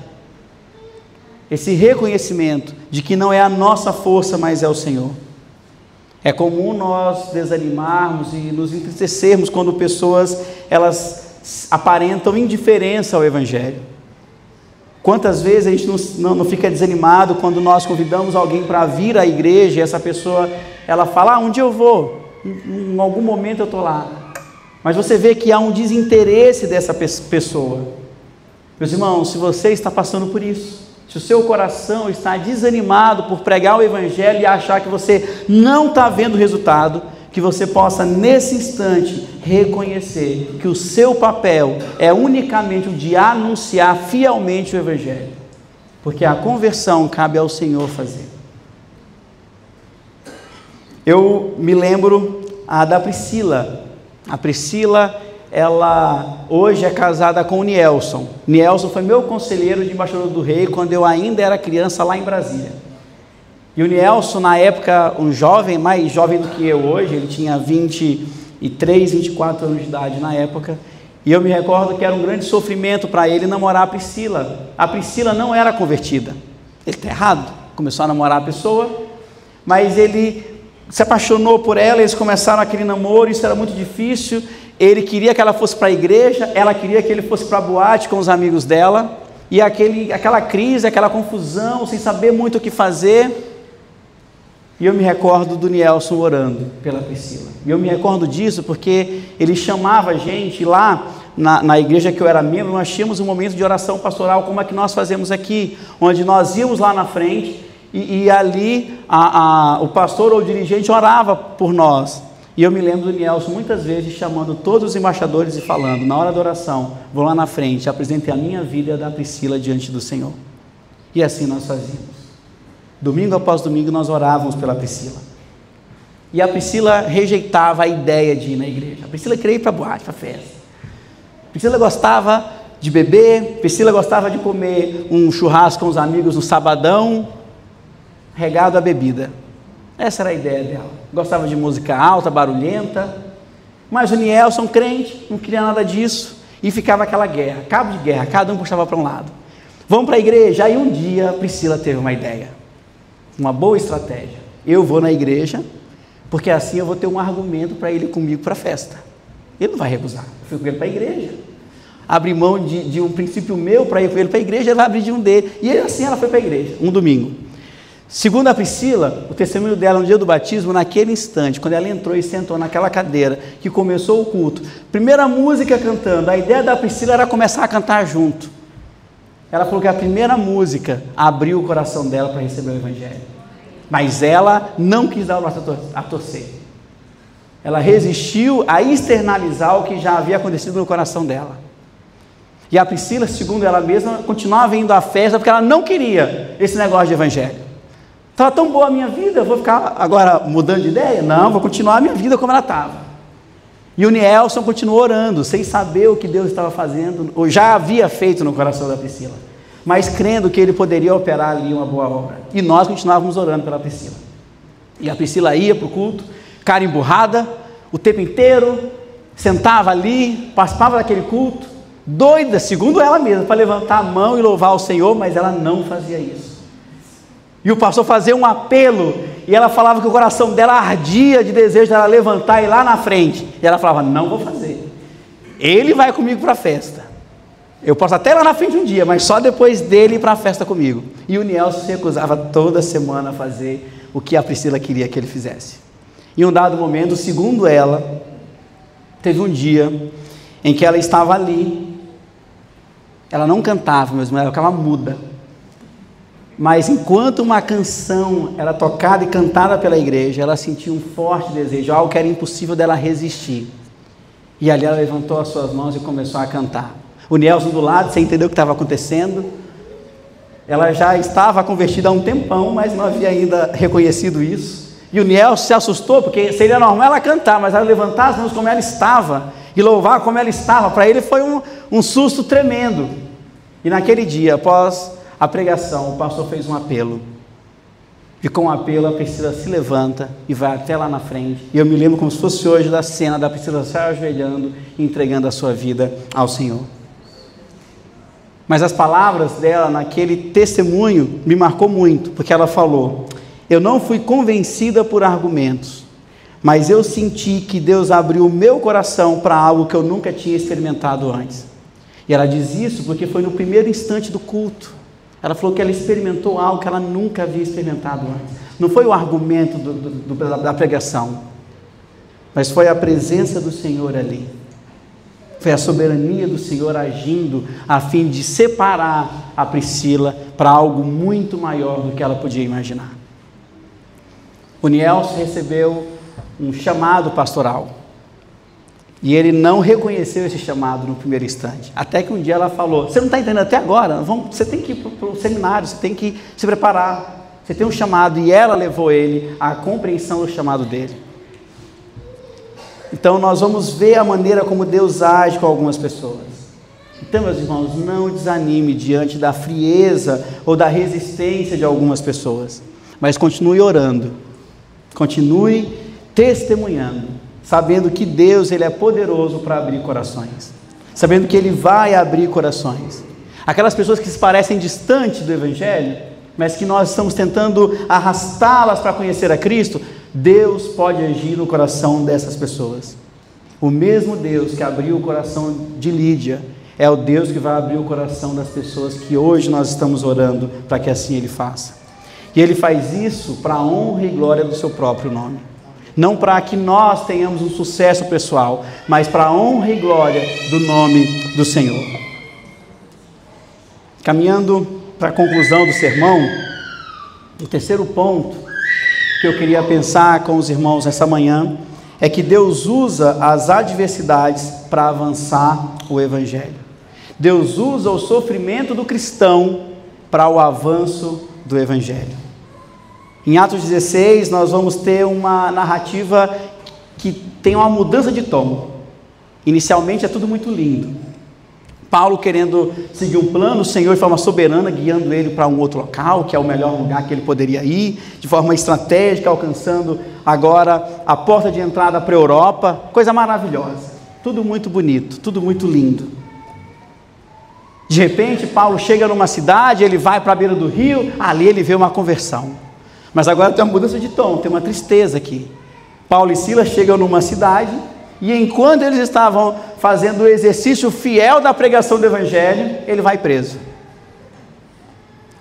esse reconhecimento de que não é a nossa força, mas é o Senhor. É comum nós desanimarmos e nos entristecermos quando pessoas, elas aparentam indiferença ao Evangelho. Quantas vezes a gente não fica desanimado quando nós convidamos alguém para vir à igreja e essa pessoa, ela fala, um dia eu vou, em algum momento eu estou lá. Mas você vê que há um desinteresse dessa pessoa. Meus irmãos, se você está passando por isso, se o seu coração está desanimado por pregar o Evangelho e achar que você não está vendo resultado, que você possa nesse instante reconhecer que o seu papel é unicamente o de anunciar fielmente o Evangelho, porque a conversão cabe ao Senhor fazer. Eu me lembro da Priscila. A Priscila, ela hoje é casada com o Nielson. Nielson foi meu conselheiro de embaixador do rei quando eu ainda era criança lá em Brasília. E o Nielson, na época, um jovem, mais jovem do que eu hoje, ele tinha 23, 24 anos de idade na época, e eu me recordo que era um grande sofrimento para ele namorar a Priscila. A Priscila não era convertida. Ele está errado, começou a namorar a pessoa, mas ele se apaixonou por ela, eles começaram aquele namoro, isso era muito difícil, ele queria que ela fosse para a igreja, ela queria que ele fosse para a boate com os amigos dela, e aquela crise, aquela confusão, sem saber muito o que fazer. E eu me recordo do Nielson orando pela Priscila. E eu me recordo disso porque ele chamava a gente lá na igreja que eu era membro, nós tínhamos um momento de oração pastoral como é que nós fazemos aqui, onde nós íamos lá na frente e ali o pastor ou o dirigente orava por nós. E eu me lembro do Nielson muitas vezes chamando todos os embaixadores e falando, na hora da oração, vou lá na frente, apresentei a minha vida e a da Priscila diante do Senhor. E assim nós fazíamos. Domingo após domingo nós orávamos pela Priscila. E a Priscila rejeitava a ideia de ir na igreja. A Priscila queria ir para a boate, para a festa. A Priscila gostava de beber, a Priscila gostava de comer um churrasco com os amigos no sabadão, regado à bebida. Essa era a ideia dela. Gostava de música alta, barulhenta. Mas o Nielson, crente, não queria nada disso. E ficava aquela guerra, cabo de guerra, cada um puxava para um lado. Vamos para a igreja? Aí um dia a Priscila teve uma ideia. Uma boa estratégia. Eu vou na igreja, porque assim eu vou ter um argumento para ele ir comigo para a festa. Ele não vai recusar. Eu fui com ele para a igreja. Abri mão de um princípio meu para ir com ele para a igreja, ele vai abrir de um dele. E assim ela foi para a igreja, um domingo. Segundo a Priscila, o testemunho dela no dia do batismo, naquele instante, quando ela entrou e sentou naquela cadeira, que começou o culto, primeira música cantando, a ideia da Priscila era começar a cantar junto. Ela falou que a primeira música abriu o coração dela para receber o Evangelho. Mas ela não quis dar o braço a torcer. Ela resistiu a externalizar o que já havia acontecido no coração dela. E a Priscila, segundo ela mesma, continuava indo à festa porque ela não queria esse negócio de Evangelho. Estava tão boa a minha vida, eu vou ficar agora mudando de ideia? Não, vou continuar a minha vida como ela estava. E o Nielson continuou orando, sem saber o que Deus estava fazendo, ou já havia feito no coração da Priscila, mas crendo que ele poderia operar ali uma boa obra. E nós continuávamos orando pela Priscila. E a Priscila ia para o culto, cara emburrada, o tempo inteiro, sentava ali, participava daquele culto, doida, segundo ela mesma, para levantar a mão e louvar o Senhor, mas ela não fazia isso. E o pastor fazia um apelo, E ela falava que o coração dela ardia de desejo dela levantar e ir lá na frente. E ela falava, não vou fazer. Ele vai comigo para a festa. Eu posso até ir lá na frente um dia, mas só depois dele ir para a festa comigo. E o Nielson se recusava toda semana a fazer o que a Priscila queria que ele fizesse. Em um dado momento, segundo ela, teve um dia em que ela estava ali. Ela não cantava, meus irmãos, ela ficava muda. Mas enquanto uma canção era tocada e cantada pela igreja, ela sentia um forte desejo, algo que era impossível dela resistir. E ali ela levantou as suas mãos e começou a cantar. O Nelson do lado, sem entender o que estava acontecendo. Ela já estava convertida há um tempão, mas não havia ainda reconhecido isso. E o Nelson se assustou, porque seria normal ela cantar, mas ela levantar as mãos como ela estava e louvar como ela estava. Para ele foi um susto tremendo. E naquele dia, após a pregação, o pastor fez um apelo. E com o apelo, a Priscila se levanta e vai até lá na frente. E eu me lembro como se fosse hoje da cena da Priscila se ajoelhando e entregando a sua vida ao Senhor. Mas as palavras dela naquele testemunho me marcou muito, porque ela falou: eu não fui convencida por argumentos, mas eu senti que Deus abriu o meu coração para algo que eu nunca tinha experimentado antes. E ela diz isso porque foi no primeiro instante do culto. Ela falou que ela experimentou algo que ela nunca havia experimentado antes. Não foi o argumento da pregação, mas foi a presença do Senhor ali. Foi a soberania do Senhor agindo a fim de separar a Priscila para algo muito maior do que ela podia imaginar. O Nielson recebeu um chamado pastoral. E ele não reconheceu esse chamado no primeiro instante. Até que um dia ela falou: você não está entendendo até agora? Você tem que ir para o seminário, você tem que se preparar. Você tem um chamado. E ela levou ele à compreensão do chamado dele. Então nós vamos ver a maneira como Deus age com algumas pessoas. Então, meus irmãos, não desanime diante da frieza ou da resistência de algumas pessoas. Mas continue orando. Continue testemunhando. Sabendo que Deus, Ele é poderoso para abrir corações. Sabendo que Ele vai abrir corações. Aquelas pessoas que se parecem distantes do Evangelho, mas que nós estamos tentando arrastá-las para conhecer a Cristo, Deus pode agir no coração dessas pessoas. O mesmo Deus que abriu o coração de Lídia, é o Deus que vai abrir o coração das pessoas que hoje nós estamos orando para que assim Ele faça. E Ele faz isso para a honra e glória do seu próprio nome. Não para que nós tenhamos um sucesso pessoal, mas para a honra e glória do nome do Senhor. Caminhando para a conclusão do sermão, o terceiro ponto que eu queria pensar com os irmãos nessa manhã é que Deus usa as adversidades para avançar o Evangelho. Deus usa o sofrimento do cristão para o avanço do Evangelho. Em Atos 16, nós vamos ter uma narrativa que tem uma mudança de tom. Inicialmente é tudo muito lindo. Paulo querendo seguir um plano, o Senhor de forma soberana, guiando ele para um outro local, que é o melhor lugar que ele poderia ir, de forma estratégica, alcançando agora a porta de entrada para a Europa. Coisa maravilhosa. Tudo muito bonito, tudo muito lindo. De repente, Paulo chega numa cidade, ele vai para a beira do rio, ali ele vê uma conversão. Mas agora tem uma mudança de tom, tem uma tristeza aqui. Paulo e Silas chegam numa cidade, e enquanto eles estavam fazendo o exercício fiel da pregação do Evangelho, ele vai preso.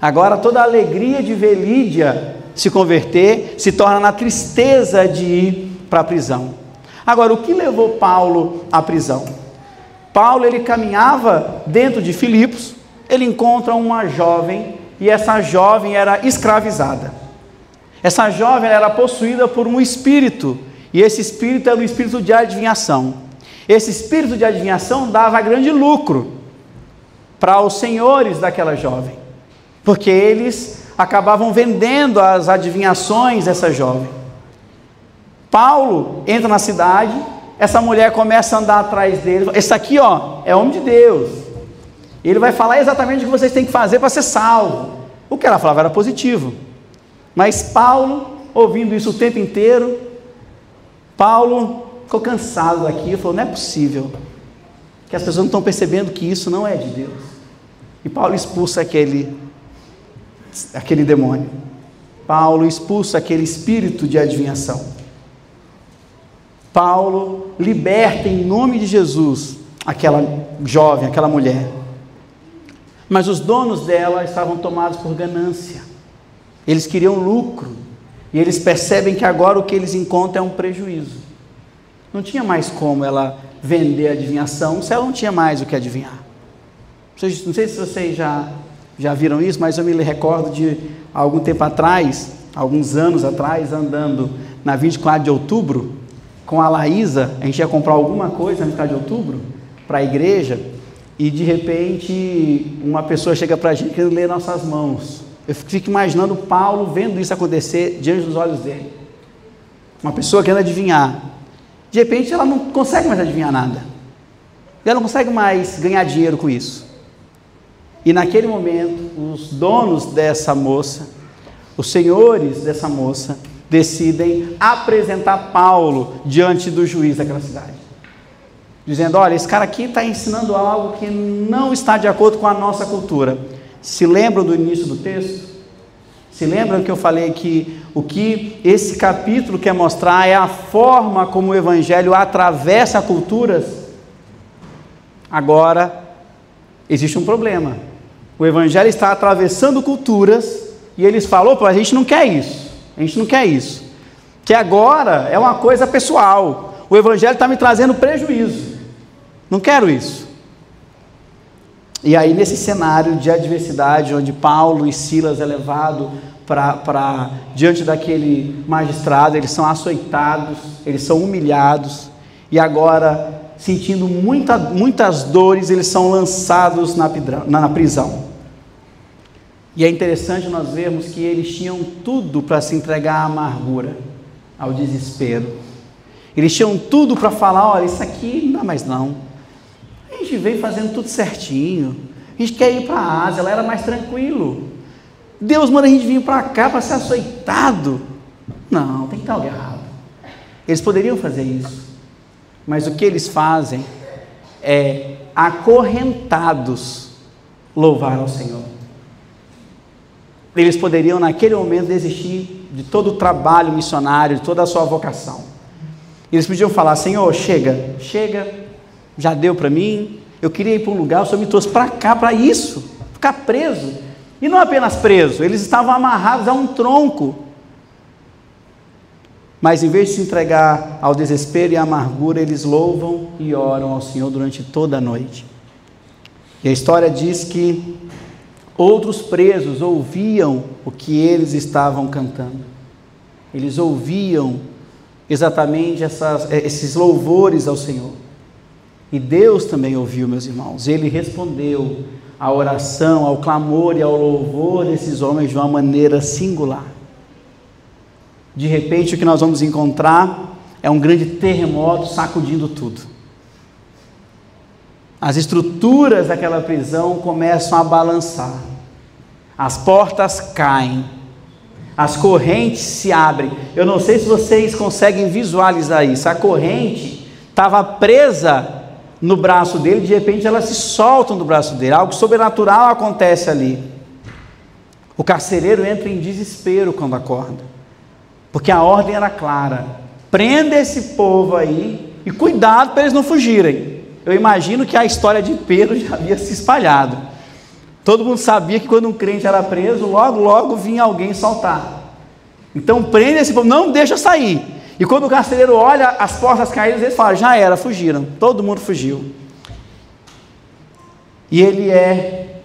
Agora toda a alegria de ver Lídia se converter, se torna na tristeza de ir para a prisão. Agora, o que levou Paulo à prisão? Paulo, ele caminhava dentro de Filipos, ele encontra uma jovem, e essa jovem era escravizada. Essa jovem era possuída por um espírito, e esse espírito era um espírito de adivinhação. Esse espírito de adivinhação dava grande lucro para os senhores daquela jovem, porque eles acabavam vendendo as adivinhações dessa jovem. Paulo entra na cidade, essa mulher começa a andar atrás dele, esse aqui é homem de Deus, ele vai falar exatamente o que vocês têm que fazer para ser salvo. O que ela falava era positivo. Mas Paulo, ouvindo isso o tempo inteiro, Paulo ficou cansado daquilo, falou: não é possível, que as pessoas não estão percebendo que isso não é de Deus. E Paulo expulsa aquele demônio. Paulo expulsa aquele espírito de adivinhação. Paulo liberta em nome de Jesus aquela jovem, aquela mulher. Mas os donos dela estavam tomados por ganância. Eles queriam lucro. E eles percebem que agora o que eles encontram é um prejuízo. Não tinha mais como ela vender a adivinhação se ela não tinha mais o que adivinhar. Não sei se vocês já viram isso, mas eu me recordo de algum tempo atrás, alguns anos atrás, andando na 24 de outubro, com a Laísa. A gente ia comprar alguma coisa na 24 de outubro para a igreja, e de repente uma pessoa chega para a gente querendo ler nossas mãos. Eu fico imaginando Paulo vendo isso acontecer diante dos olhos dele. Uma pessoa querendo adivinhar. De repente ela não consegue mais adivinhar nada. Ela não consegue mais ganhar dinheiro com isso. E naquele momento, os donos dessa moça, os senhores dessa moça, decidem apresentar Paulo diante do juiz daquela cidade. Dizendo: olha, esse cara aqui está ensinando algo que não está de acordo com a nossa cultura. Se lembram do início do texto? Se lembram que eu falei que o que esse capítulo quer mostrar é a forma como o evangelho atravessa culturas? Agora, existe um problema. O evangelho está atravessando culturas e eles falam: opa, a gente não quer isso, a gente não quer isso. Que agora é uma coisa pessoal. O evangelho está me trazendo prejuízo. Não quero isso. E aí, nesse cenário de adversidade, onde Paulo e Silas é levado para diante daquele magistrado, eles são açoitados, eles são humilhados, e agora, sentindo muitas dores, eles são lançados na prisão. E é interessante nós vermos que eles tinham tudo para se entregar à amargura, ao desespero. Eles tinham tudo para falar: olha, isso aqui não dá mais não. A gente veio fazendo tudo certinho, a gente quer ir para a Ásia, lá era mais tranquilo. Deus manda a gente vir para cá para ser açoitado. Não, tem que estar algo errado. Eles poderiam fazer isso, mas o que eles fazem é, acorrentados, louvar ao Senhor. Eles poderiam naquele momento desistir de todo o trabalho missionário, de toda a sua vocação. Eles podiam falar: Senhor, chega, já deu para mim, eu queria ir para um lugar, o Senhor me trouxe para cá, para isso, ficar preso. E não apenas preso, eles estavam amarrados a um tronco. Mas em vez de se entregar ao desespero e à amargura, eles louvam e oram ao Senhor durante toda a noite. E a história diz que outros presos ouviam o que eles estavam cantando. Eles ouviam exatamente esses louvores ao Senhor. E Deus também ouviu, meus irmãos. Ele respondeu à oração, ao clamor e ao louvor desses homens de uma maneira singular. De repente, o que nós vamos encontrar é um grande terremoto sacudindo tudo. As estruturas daquela prisão começam a balançar. As portas caem. As correntes se abrem. Eu não sei se vocês conseguem visualizar isso. A corrente estava presa no braço dele, de repente elas se soltam do braço dele. Algo sobrenatural acontece ali. O carcereiro entra em desespero quando acorda, porque a ordem era clara: prenda esse povo aí e cuidado para eles não fugirem. Eu imagino que a história de Pedro já havia se espalhado. Todo mundo sabia que quando um crente era preso, logo vinha alguém soltar. Então prende esse povo, não deixa sair. E quando o carcereiro olha as portas caídas, ele fala: já era, fugiram, todo mundo fugiu. E ele é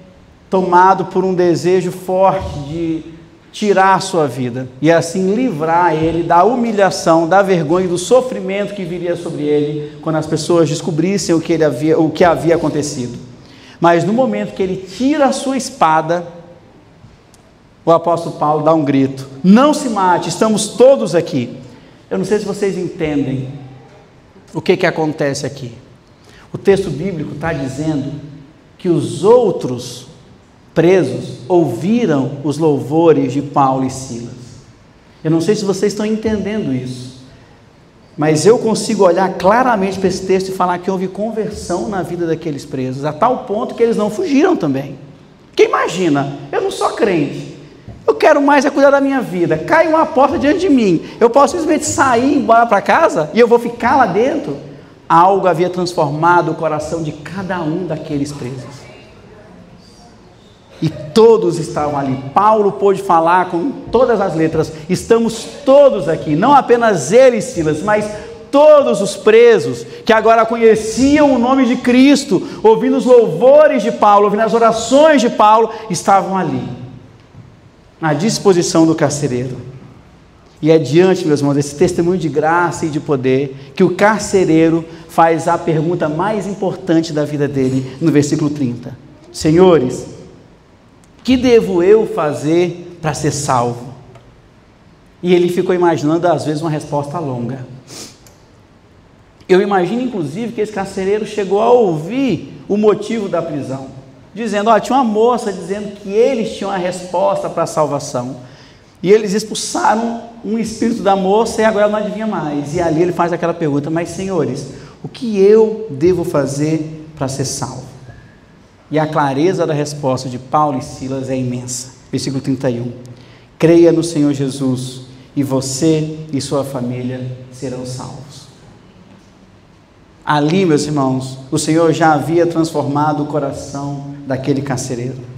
tomado por um desejo forte de tirar a sua vida, e assim livrar ele da humilhação, da vergonha e do sofrimento que viria sobre ele, quando as pessoas descobrissem o que havia acontecido. Mas no momento que ele tira a sua espada, o apóstolo Paulo dá um grito: não se mate, estamos todos aqui. Eu não sei se vocês entendem o que acontece aqui. O texto bíblico está dizendo que os outros presos ouviram os louvores de Paulo e Silas. Eu não sei se vocês estão entendendo isso, mas eu consigo olhar claramente para esse texto e falar que houve conversão na vida daqueles presos, a tal ponto que eles não fugiram também. Porque imagina, eu não sou crente, Eu quero mais é cuidar da minha vida. Cai uma porta diante de mim, eu posso simplesmente sair e ir embora para casa e eu vou ficar lá dentro? Algo havia transformado o coração de cada um daqueles presos. E todos estavam ali. Paulo pôde falar com todas as letras: estamos todos aqui, não apenas ele e Silas, mas todos os presos que agora conheciam o nome de Cristo, ouvindo os louvores de Paulo, ouvindo as orações de Paulo, estavam ali, à disposição do carcereiro. E é diante, meus irmãos, desse testemunho de graça e de poder, que o carcereiro faz a pergunta mais importante da vida dele, no versículo 30. Senhores, que devo eu fazer para ser salvo? E ele ficou imaginando, às vezes, uma resposta longa. Eu imagino, inclusive, que esse carcereiro chegou a ouvir o motivo da prisão, dizendo, tinha uma moça dizendo que eles tinham a resposta para a salvação, e eles expulsaram um espírito da moça e agora ela não adivinha mais. E ali ele faz aquela pergunta: mas senhores, o que eu devo fazer para ser salvo? E a clareza da resposta de Paulo e Silas é imensa. Versículo 31. Creia no Senhor Jesus e você e sua família serão salvos. Ali, meus irmãos, o Senhor já havia transformado o coração daquele carcereiro.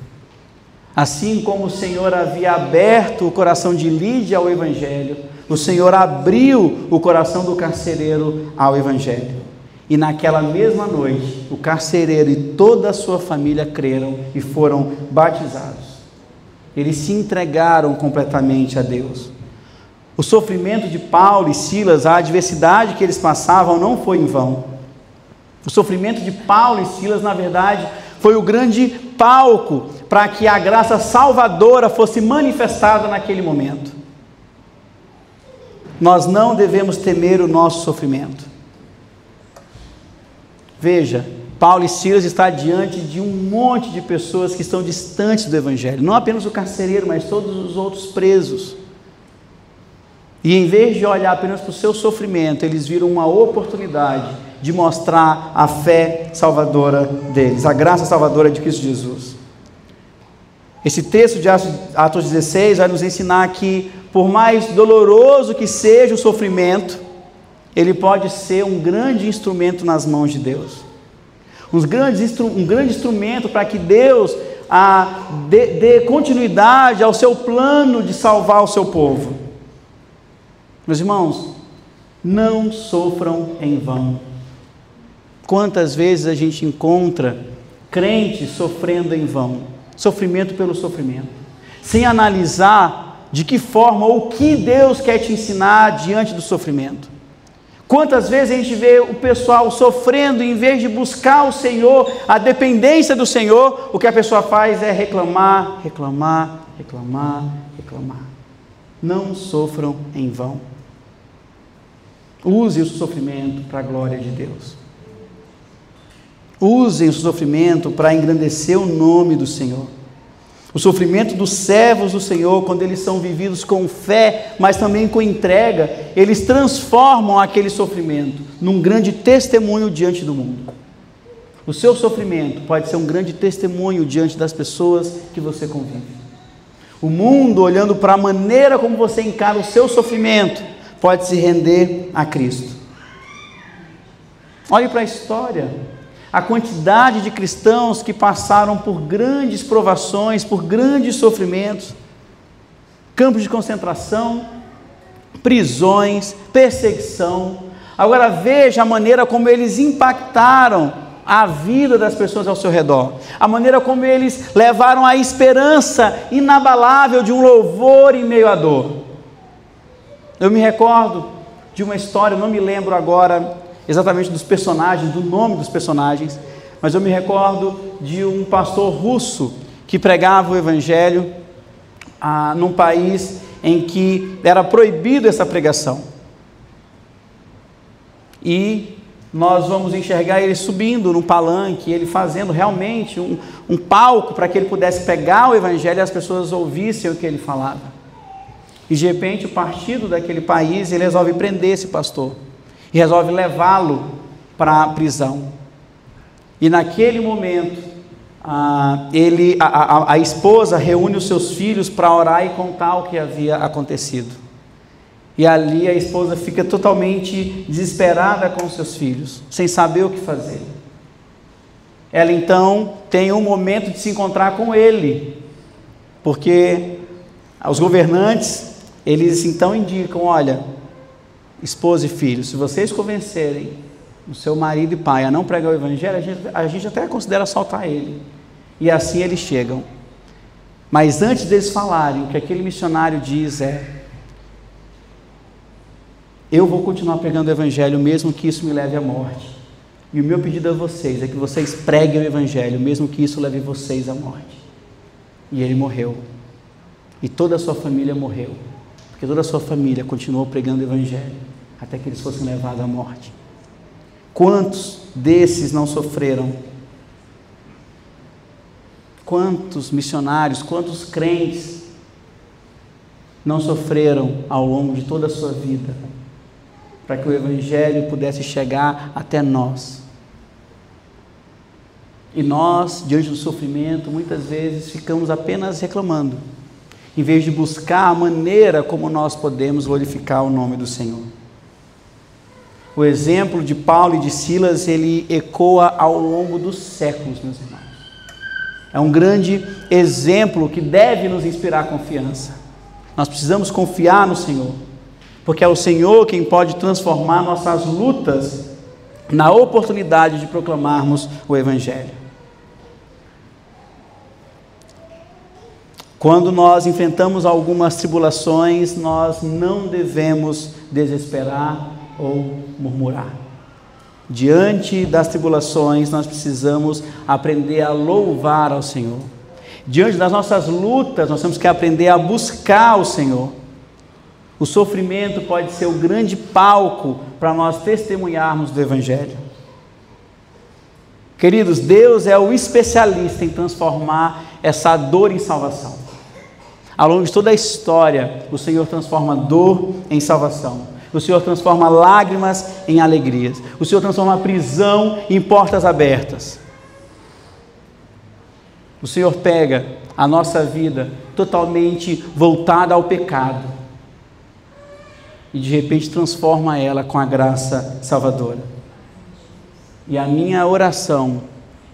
Assim como o Senhor havia aberto o coração de Lídia ao Evangelho, o Senhor abriu o coração do carcereiro ao Evangelho. E naquela mesma noite, o carcereiro e toda a sua família creram e foram batizados. Eles se entregaram completamente a Deus. O sofrimento de Paulo e Silas, a adversidade que eles passavam, não foi em vão. O sofrimento de Paulo e Silas, na verdade, foi o grande palco para que a graça salvadora fosse manifestada naquele momento. Nós não devemos temer o nosso sofrimento. Veja, Paulo e Silas estão diante de um monte de pessoas que estão distantes do Evangelho, não apenas o carcereiro, mas todos os outros presos. E em vez de olhar apenas para o seu sofrimento, eles viram uma oportunidade de mostrar a fé salvadora deles, a graça salvadora de Cristo Jesus. Esse texto de Atos 16 vai nos ensinar que, por mais doloroso que seja o sofrimento, ele pode ser um grande instrumento nas mãos de Deus. Um grande instrumento para que Deus dê continuidade ao seu plano de salvar o seu povo. Meus irmãos, não sofram em vão. Quantas vezes a gente encontra crentes sofrendo em vão, sofrimento pelo sofrimento, sem analisar de que forma ou o que Deus quer te ensinar diante do sofrimento. Quantas vezes a gente vê o pessoal sofrendo, em vez de buscar o Senhor, a dependência do Senhor, o que a pessoa faz é reclamar, reclamar, reclamar, reclamar. Não sofram em vão. Use o sofrimento para a glória de Deus. Usem o sofrimento para engrandecer o nome do Senhor. O sofrimento dos servos do Senhor, quando eles são vividos com fé, mas também com entrega, eles transformam aquele sofrimento num grande testemunho diante do mundo. O seu sofrimento pode ser um grande testemunho diante das pessoas que você convive. O mundo, olhando para a maneira como você encara o seu sofrimento, pode se render a Cristo. Olhe para a história. A quantidade de cristãos que passaram por grandes provações, por grandes sofrimentos, campos de concentração, prisões, perseguição. Agora veja a maneira como eles impactaram a vida das pessoas ao seu redor, a maneira como eles levaram a esperança inabalável de um louvor em meio à dor. Eu me recordo de uma história, não me lembro agora exatamente dos personagens, do nome dos personagens, mas eu me recordo de um pastor russo que pregava o evangelho num país em que era proibido essa pregação. E nós vamos enxergar ele subindo num palanque, ele fazendo realmente um palco para que ele pudesse pegar o evangelho e as pessoas ouvissem o que ele falava. E de repente o partido daquele país, ele resolve prender esse pastor e resolve levá-lo para a prisão. E naquele momento, a esposa reúne os seus filhos para orar e contar o que havia acontecido. E ali a esposa fica totalmente desesperada com os seus filhos, sem saber o que fazer. Ela então tem um momento de se encontrar com ele, porque os governantes, eles então indicam: olha, esposa e filhos, se vocês convencerem o seu marido e pai a não pregar o evangelho, a gente até considera soltar ele. E assim eles chegam. Mas antes deles falarem, o que aquele missionário diz é: eu vou continuar pregando o evangelho, mesmo que isso me leve à morte. E o meu pedido a vocês é que vocês preguem o evangelho, mesmo que isso leve vocês à morte. E ele morreu. E toda a sua família morreu. Porque toda a sua família continuou pregando o evangelho, até que eles fossem levados à morte. Quantos desses não sofreram? Quantos missionários, quantos crentes não sofreram ao longo de toda a sua vida, para que o evangelho pudesse chegar até nós? E nós, diante do sofrimento, muitas vezes ficamos apenas reclamando, em vez de buscar a maneira como nós podemos glorificar o nome do Senhor. O exemplo de Paulo e de Silas, ele ecoa ao longo dos séculos, meus irmãos. É um grande exemplo que deve nos inspirar confiança. Nós precisamos confiar no Senhor, porque é o Senhor quem pode transformar nossas lutas na oportunidade de proclamarmos o evangelho. Quando nós enfrentamos algumas tribulações, nós não devemos desesperar ou murmurar. Diante das tribulações, nós precisamos aprender a louvar ao Senhor. Diante das nossas lutas, nós temos que aprender a buscar o Senhor. O sofrimento pode ser o grande palco para nós testemunharmos do evangelho. Queridos, Deus é o especialista em transformar essa dor em salvação. Ao longo de toda a história, o Senhor transforma dor em salvação. O Senhor transforma lágrimas em alegrias. O Senhor transforma a prisão em portas abertas. O Senhor pega a nossa vida totalmente voltada ao pecado e de repente transforma ela com a graça salvadora. E a minha oração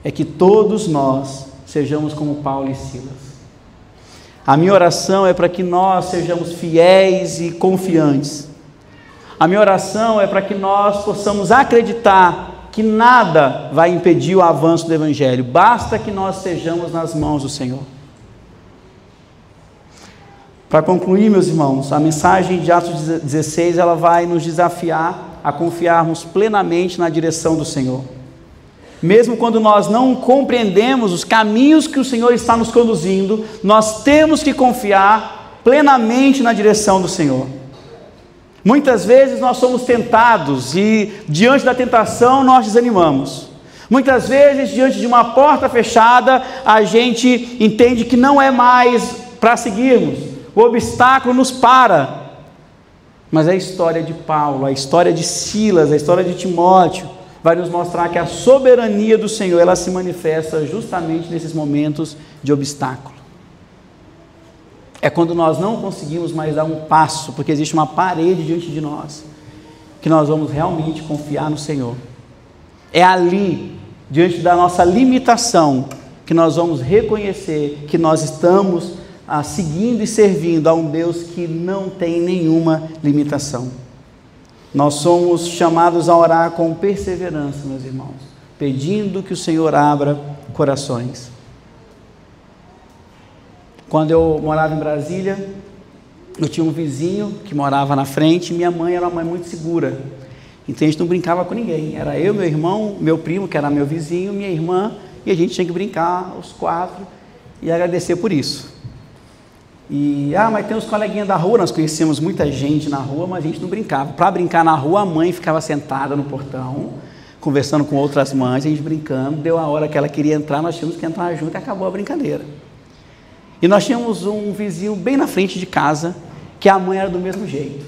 é que todos nós sejamos como Paulo e Silas. A minha oração é para que nós sejamos fiéis e confiantes. A minha oração é para que nós possamos acreditar que nada vai impedir o avanço do evangelho, basta que nós estejamos nas mãos do Senhor. Para concluir, meus irmãos, a mensagem de Atos 16, ela vai nos desafiar a confiarmos plenamente na direção do Senhor. Mesmo quando nós não compreendemos os caminhos que o Senhor está nos conduzindo, nós temos que confiar plenamente na direção do Senhor. Muitas vezes nós somos tentados e diante da tentação nós desanimamos. Muitas vezes diante de uma porta fechada a gente entende que não é mais para seguirmos. O obstáculo nos para. Mas a história de Paulo, a história de Silas, a história de Timóteo vai nos mostrar que a soberania do Senhor, ela se manifesta justamente nesses momentos de obstáculo. É quando nós não conseguimos mais dar um passo, porque existe uma parede diante de nós, que nós vamos realmente confiar no Senhor. É ali, diante da nossa limitação, que nós vamos reconhecer que nós estamos seguindo e servindo a um Deus que não tem nenhuma limitação. Nós somos chamados a orar com perseverança, meus irmãos, pedindo que o Senhor abra corações. Quando eu morava em Brasília, eu tinha um vizinho que morava na frente, e minha mãe era uma mãe muito segura, então a gente não brincava com ninguém, era eu, meu irmão, meu primo, que era meu vizinho, minha irmã, e a gente tinha que brincar, os quatro, e agradecer por isso. Mas tem uns coleguinhas da rua, nós conhecíamos muita gente na rua, mas a gente não brincava. Para brincar na rua, a mãe ficava sentada no portão, conversando com outras mães, a gente brincando, deu a hora que ela queria entrar, nós tínhamos que entrar junto e acabou a brincadeira. E nós tínhamos um vizinho bem na frente de casa, que a mãe era do mesmo jeito.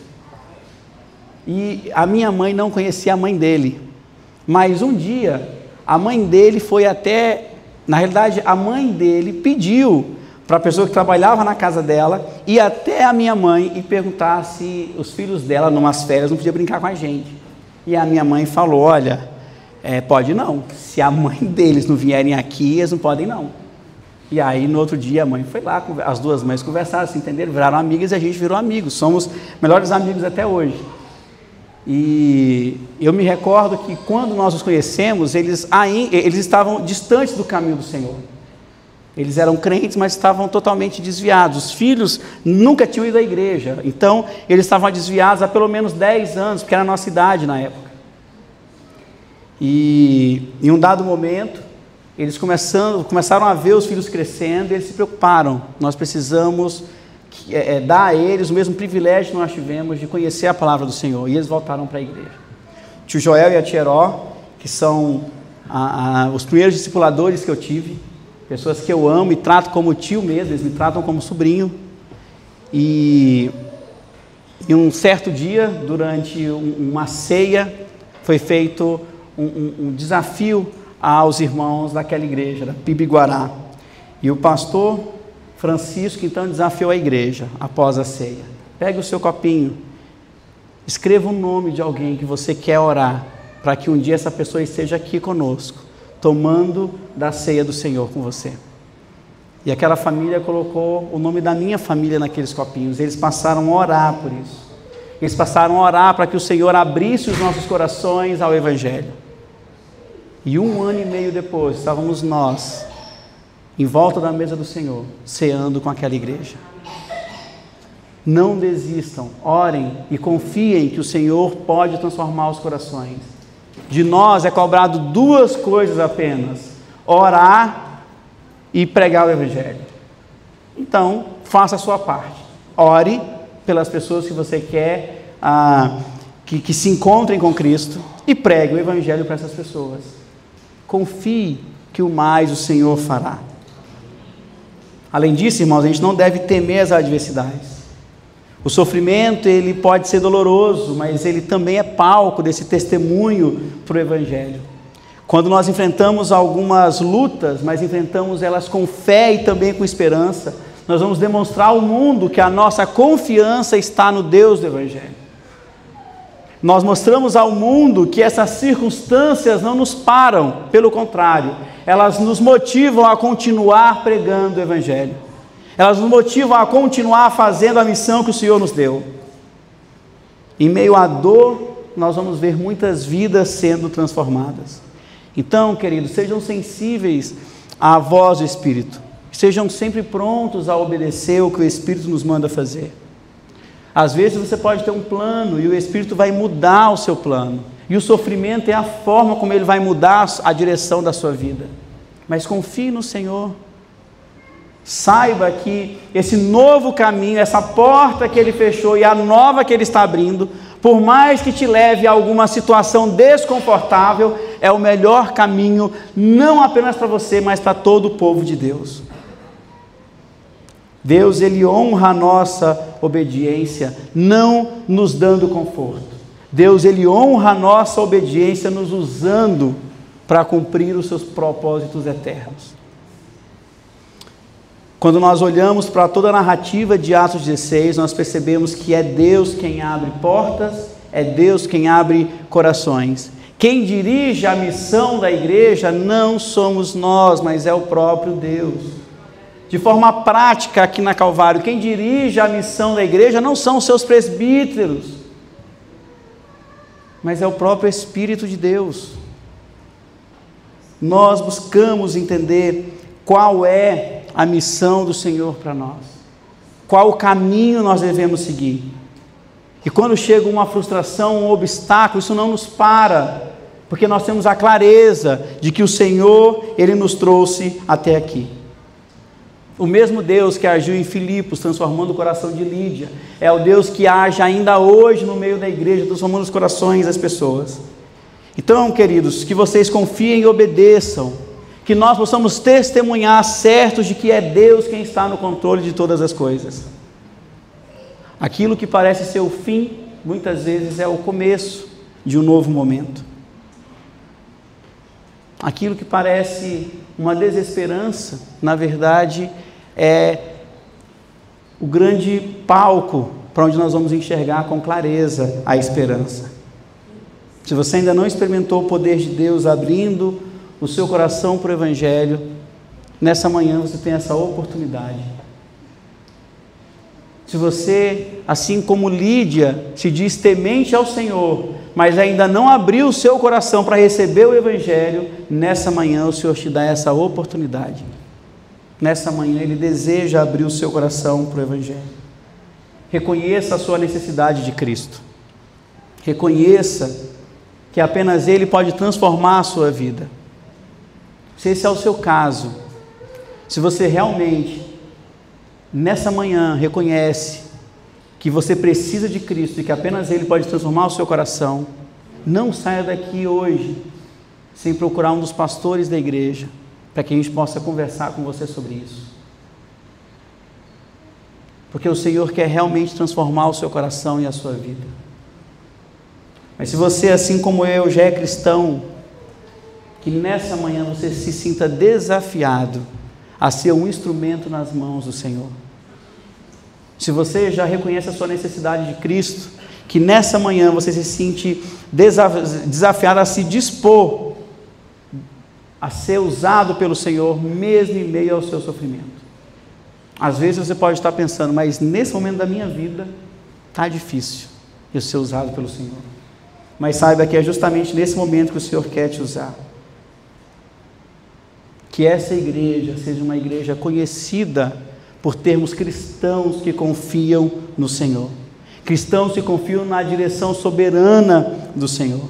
E a minha mãe não conhecia a mãe dele, mas um dia a mãe dele foi até Na realidade, a mãe dele pediu para a pessoa que trabalhava na casa dela ir até a minha mãe e perguntar se os filhos dela, numas férias, não podiam brincar com a gente. E a minha mãe falou, olha, pode não, se a mãe deles não vierem aqui, eles não podem não. E aí no outro dia a mãe foi lá, as duas mães conversaram, se entenderam, viraram amigas e a gente virou amigos, somos melhores amigos até hoje. E eu me recordo que quando nós os conhecemos, eles estavam distantes do caminho do Senhor. Eles eram crentes, mas estavam totalmente desviados. Os filhos nunca tinham ido à igreja, então eles estavam desviados há pelo menos 10 anos, porque era a nossa idade na época. E em um dado momento, eles começaram a ver os filhos crescendo e eles se preocuparam. Nós precisamos dar a eles o mesmo privilégio que nós tivemos de conhecer a palavra do Senhor. E eles voltaram para a igreja. O tio Joel e a tia Heró, que são os primeiros discipuladores que eu tive, pessoas que eu amo e trato como tio mesmo, eles me tratam como sobrinho. E em um certo dia, durante uma ceia, foi feito um desafio aos irmãos daquela igreja, da Pibiguará. E o pastor Francisco então desafiou a igreja após a ceia. Pegue o seu copinho, escreva o nome de alguém que você quer orar, para que um dia essa pessoa esteja aqui conosco, tomando da ceia do Senhor com você. E aquela família colocou o nome da minha família naqueles copinhos. Eles passaram a orar por isso. Eles passaram a orar para que o Senhor abrisse os nossos corações ao Evangelho. E 1 ano e meio depois, estávamos nós, em volta da mesa do Senhor, ceando com aquela igreja. Não desistam, orem e confiem que o Senhor pode transformar os corações. De nós é cobrado 2 coisas apenas: orar e pregar o Evangelho. Então, faça a sua parte. Ore pelas pessoas que você quer que se encontrem com Cristo e pregue o Evangelho para essas pessoas. Confie que o mais o Senhor fará. Além disso, irmãos, a gente não deve temer as adversidades. O sofrimento, ele pode ser doloroso, mas ele também é palco desse testemunho para o Evangelho. Quando nós enfrentamos algumas lutas, mas enfrentamos elas com fé e também com esperança, nós vamos demonstrar ao mundo que a nossa confiança está no Deus do Evangelho. Nós mostramos ao mundo que essas circunstâncias não nos param, pelo contrário, elas nos motivam a continuar pregando o Evangelho. Elas nos motivam a continuar fazendo a missão que o Senhor nos deu. Em meio à dor, nós vamos ver muitas vidas sendo transformadas. Então, queridos, sejam sensíveis à voz do Espírito. Sejam sempre prontos a obedecer o que o Espírito nos manda fazer. Às vezes você pode ter um plano e o Espírito vai mudar o seu plano. E o sofrimento é a forma como ele vai mudar a direção da sua vida. Mas confie no Senhor. Saiba que esse novo caminho, essa porta que Ele fechou e a nova que Ele está abrindo, por mais que te leve a alguma situação desconfortável, é o melhor caminho, não apenas para você, mas para todo o povo de Deus. Deus, Ele honra a nossa obediência, não nos dando conforto. Deus, Ele honra a nossa obediência, nos usando para cumprir os seus propósitos eternos. Quando nós olhamos para toda a narrativa de Atos 16, nós percebemos que é Deus quem abre portas, é Deus quem abre corações. Quem dirige a missão da igreja não somos nós, mas é o próprio Deus. De forma prática aqui na Calvário, quem dirige a missão da igreja não são os seus presbíteros, mas é o próprio Espírito de Deus. Nós buscamos entender qual é a missão do Senhor para nós, qual o caminho nós devemos seguir. E quando chega uma frustração, um obstáculo, isso não nos para, porque nós temos a clareza de que o Senhor, Ele nos trouxe até aqui. O mesmo Deus que agiu em Filipos, transformando o coração de Lídia, é o Deus que age ainda hoje no meio da igreja, transformando os corações das pessoas. Então, queridos, que vocês confiem e obedeçam, que nós possamos testemunhar certos de que é Deus quem está no controle de todas as coisas. Aquilo que parece ser o fim, muitas vezes é o começo de um novo momento. Aquilo que parece uma desesperança, na verdade, é o grande palco para onde nós vamos enxergar com clareza a esperança. Se você ainda não experimentou o poder de Deus abrindo o seu coração para o Evangelho, nessa manhã você tem essa oportunidade. Se você, assim como Lídia, se diz temente ao Senhor, mas ainda não abriu o seu coração para receber o Evangelho, nessa manhã o Senhor te dá essa oportunidade. Nessa manhã Ele deseja abrir o seu coração para o Evangelho. Reconheça a sua necessidade de Cristo. Reconheça que apenas Ele pode transformar a sua vida. Se esse é o seu caso, se você realmente, nessa manhã, reconhece que você precisa de Cristo e que apenas Ele pode transformar o seu coração, não saia daqui hoje sem procurar um dos pastores da igreja, para que a gente possa conversar com você sobre isso. Porque o Senhor quer realmente transformar o seu coração e a sua vida. Mas se você, assim como eu, já é cristão, que nessa manhã você se sinta desafiado a ser um instrumento nas mãos do Senhor. Se você já reconhece a sua necessidade de Cristo, que nessa manhã você se sente desafiado a se dispor a ser usado pelo Senhor, mesmo em meio ao seu sofrimento. Às vezes você pode estar pensando, mas nesse momento da minha vida está difícil eu ser usado pelo Senhor. Mas saiba que é justamente nesse momento que o Senhor quer te usar. Que essa igreja seja uma igreja conhecida por termos cristãos que confiam no Senhor. Cristãos que confiam na direção soberana do Senhor.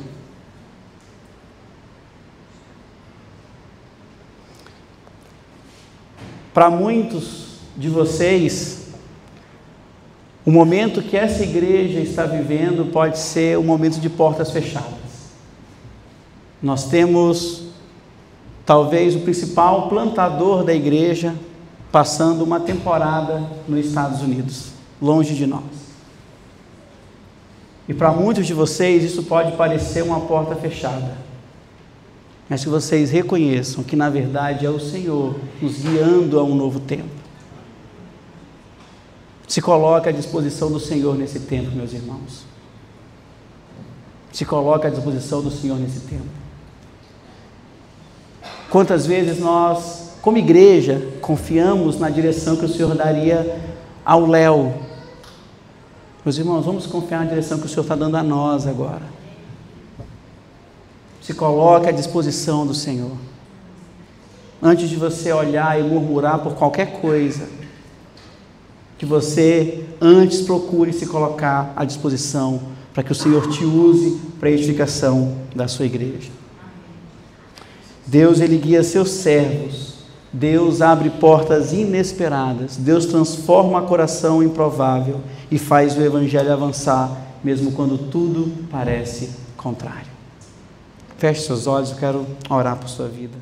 Para muitos de vocês, o momento que essa igreja está vivendo pode ser um momento de portas fechadas. Nós temos talvez o principal plantador da igreja passando uma temporada nos Estados Unidos, longe de nós. E para muitos de vocês isso pode parecer uma porta fechada, mas que vocês reconheçam que na verdade é o Senhor nos guiando a um novo tempo. Se coloque à disposição do Senhor nesse tempo, meus irmãos. Se coloque à disposição do Senhor nesse tempo. Quantas vezes nós, como igreja, confiamos na direção que o Senhor daria ao Léo. Meus irmãos, vamos confiar na direção que o Senhor está dando a nós agora. Se coloque à disposição do Senhor. Antes de você olhar e murmurar por qualquer coisa, que você antes procure se colocar à disposição para que o Senhor te use para a edificação da sua igreja. Deus, Ele guia seus servos. Deus abre portas inesperadas. Deus transforma o coração improvável e faz o Evangelho avançar, mesmo quando tudo parece contrário. Feche seus olhos, eu quero orar por sua vida.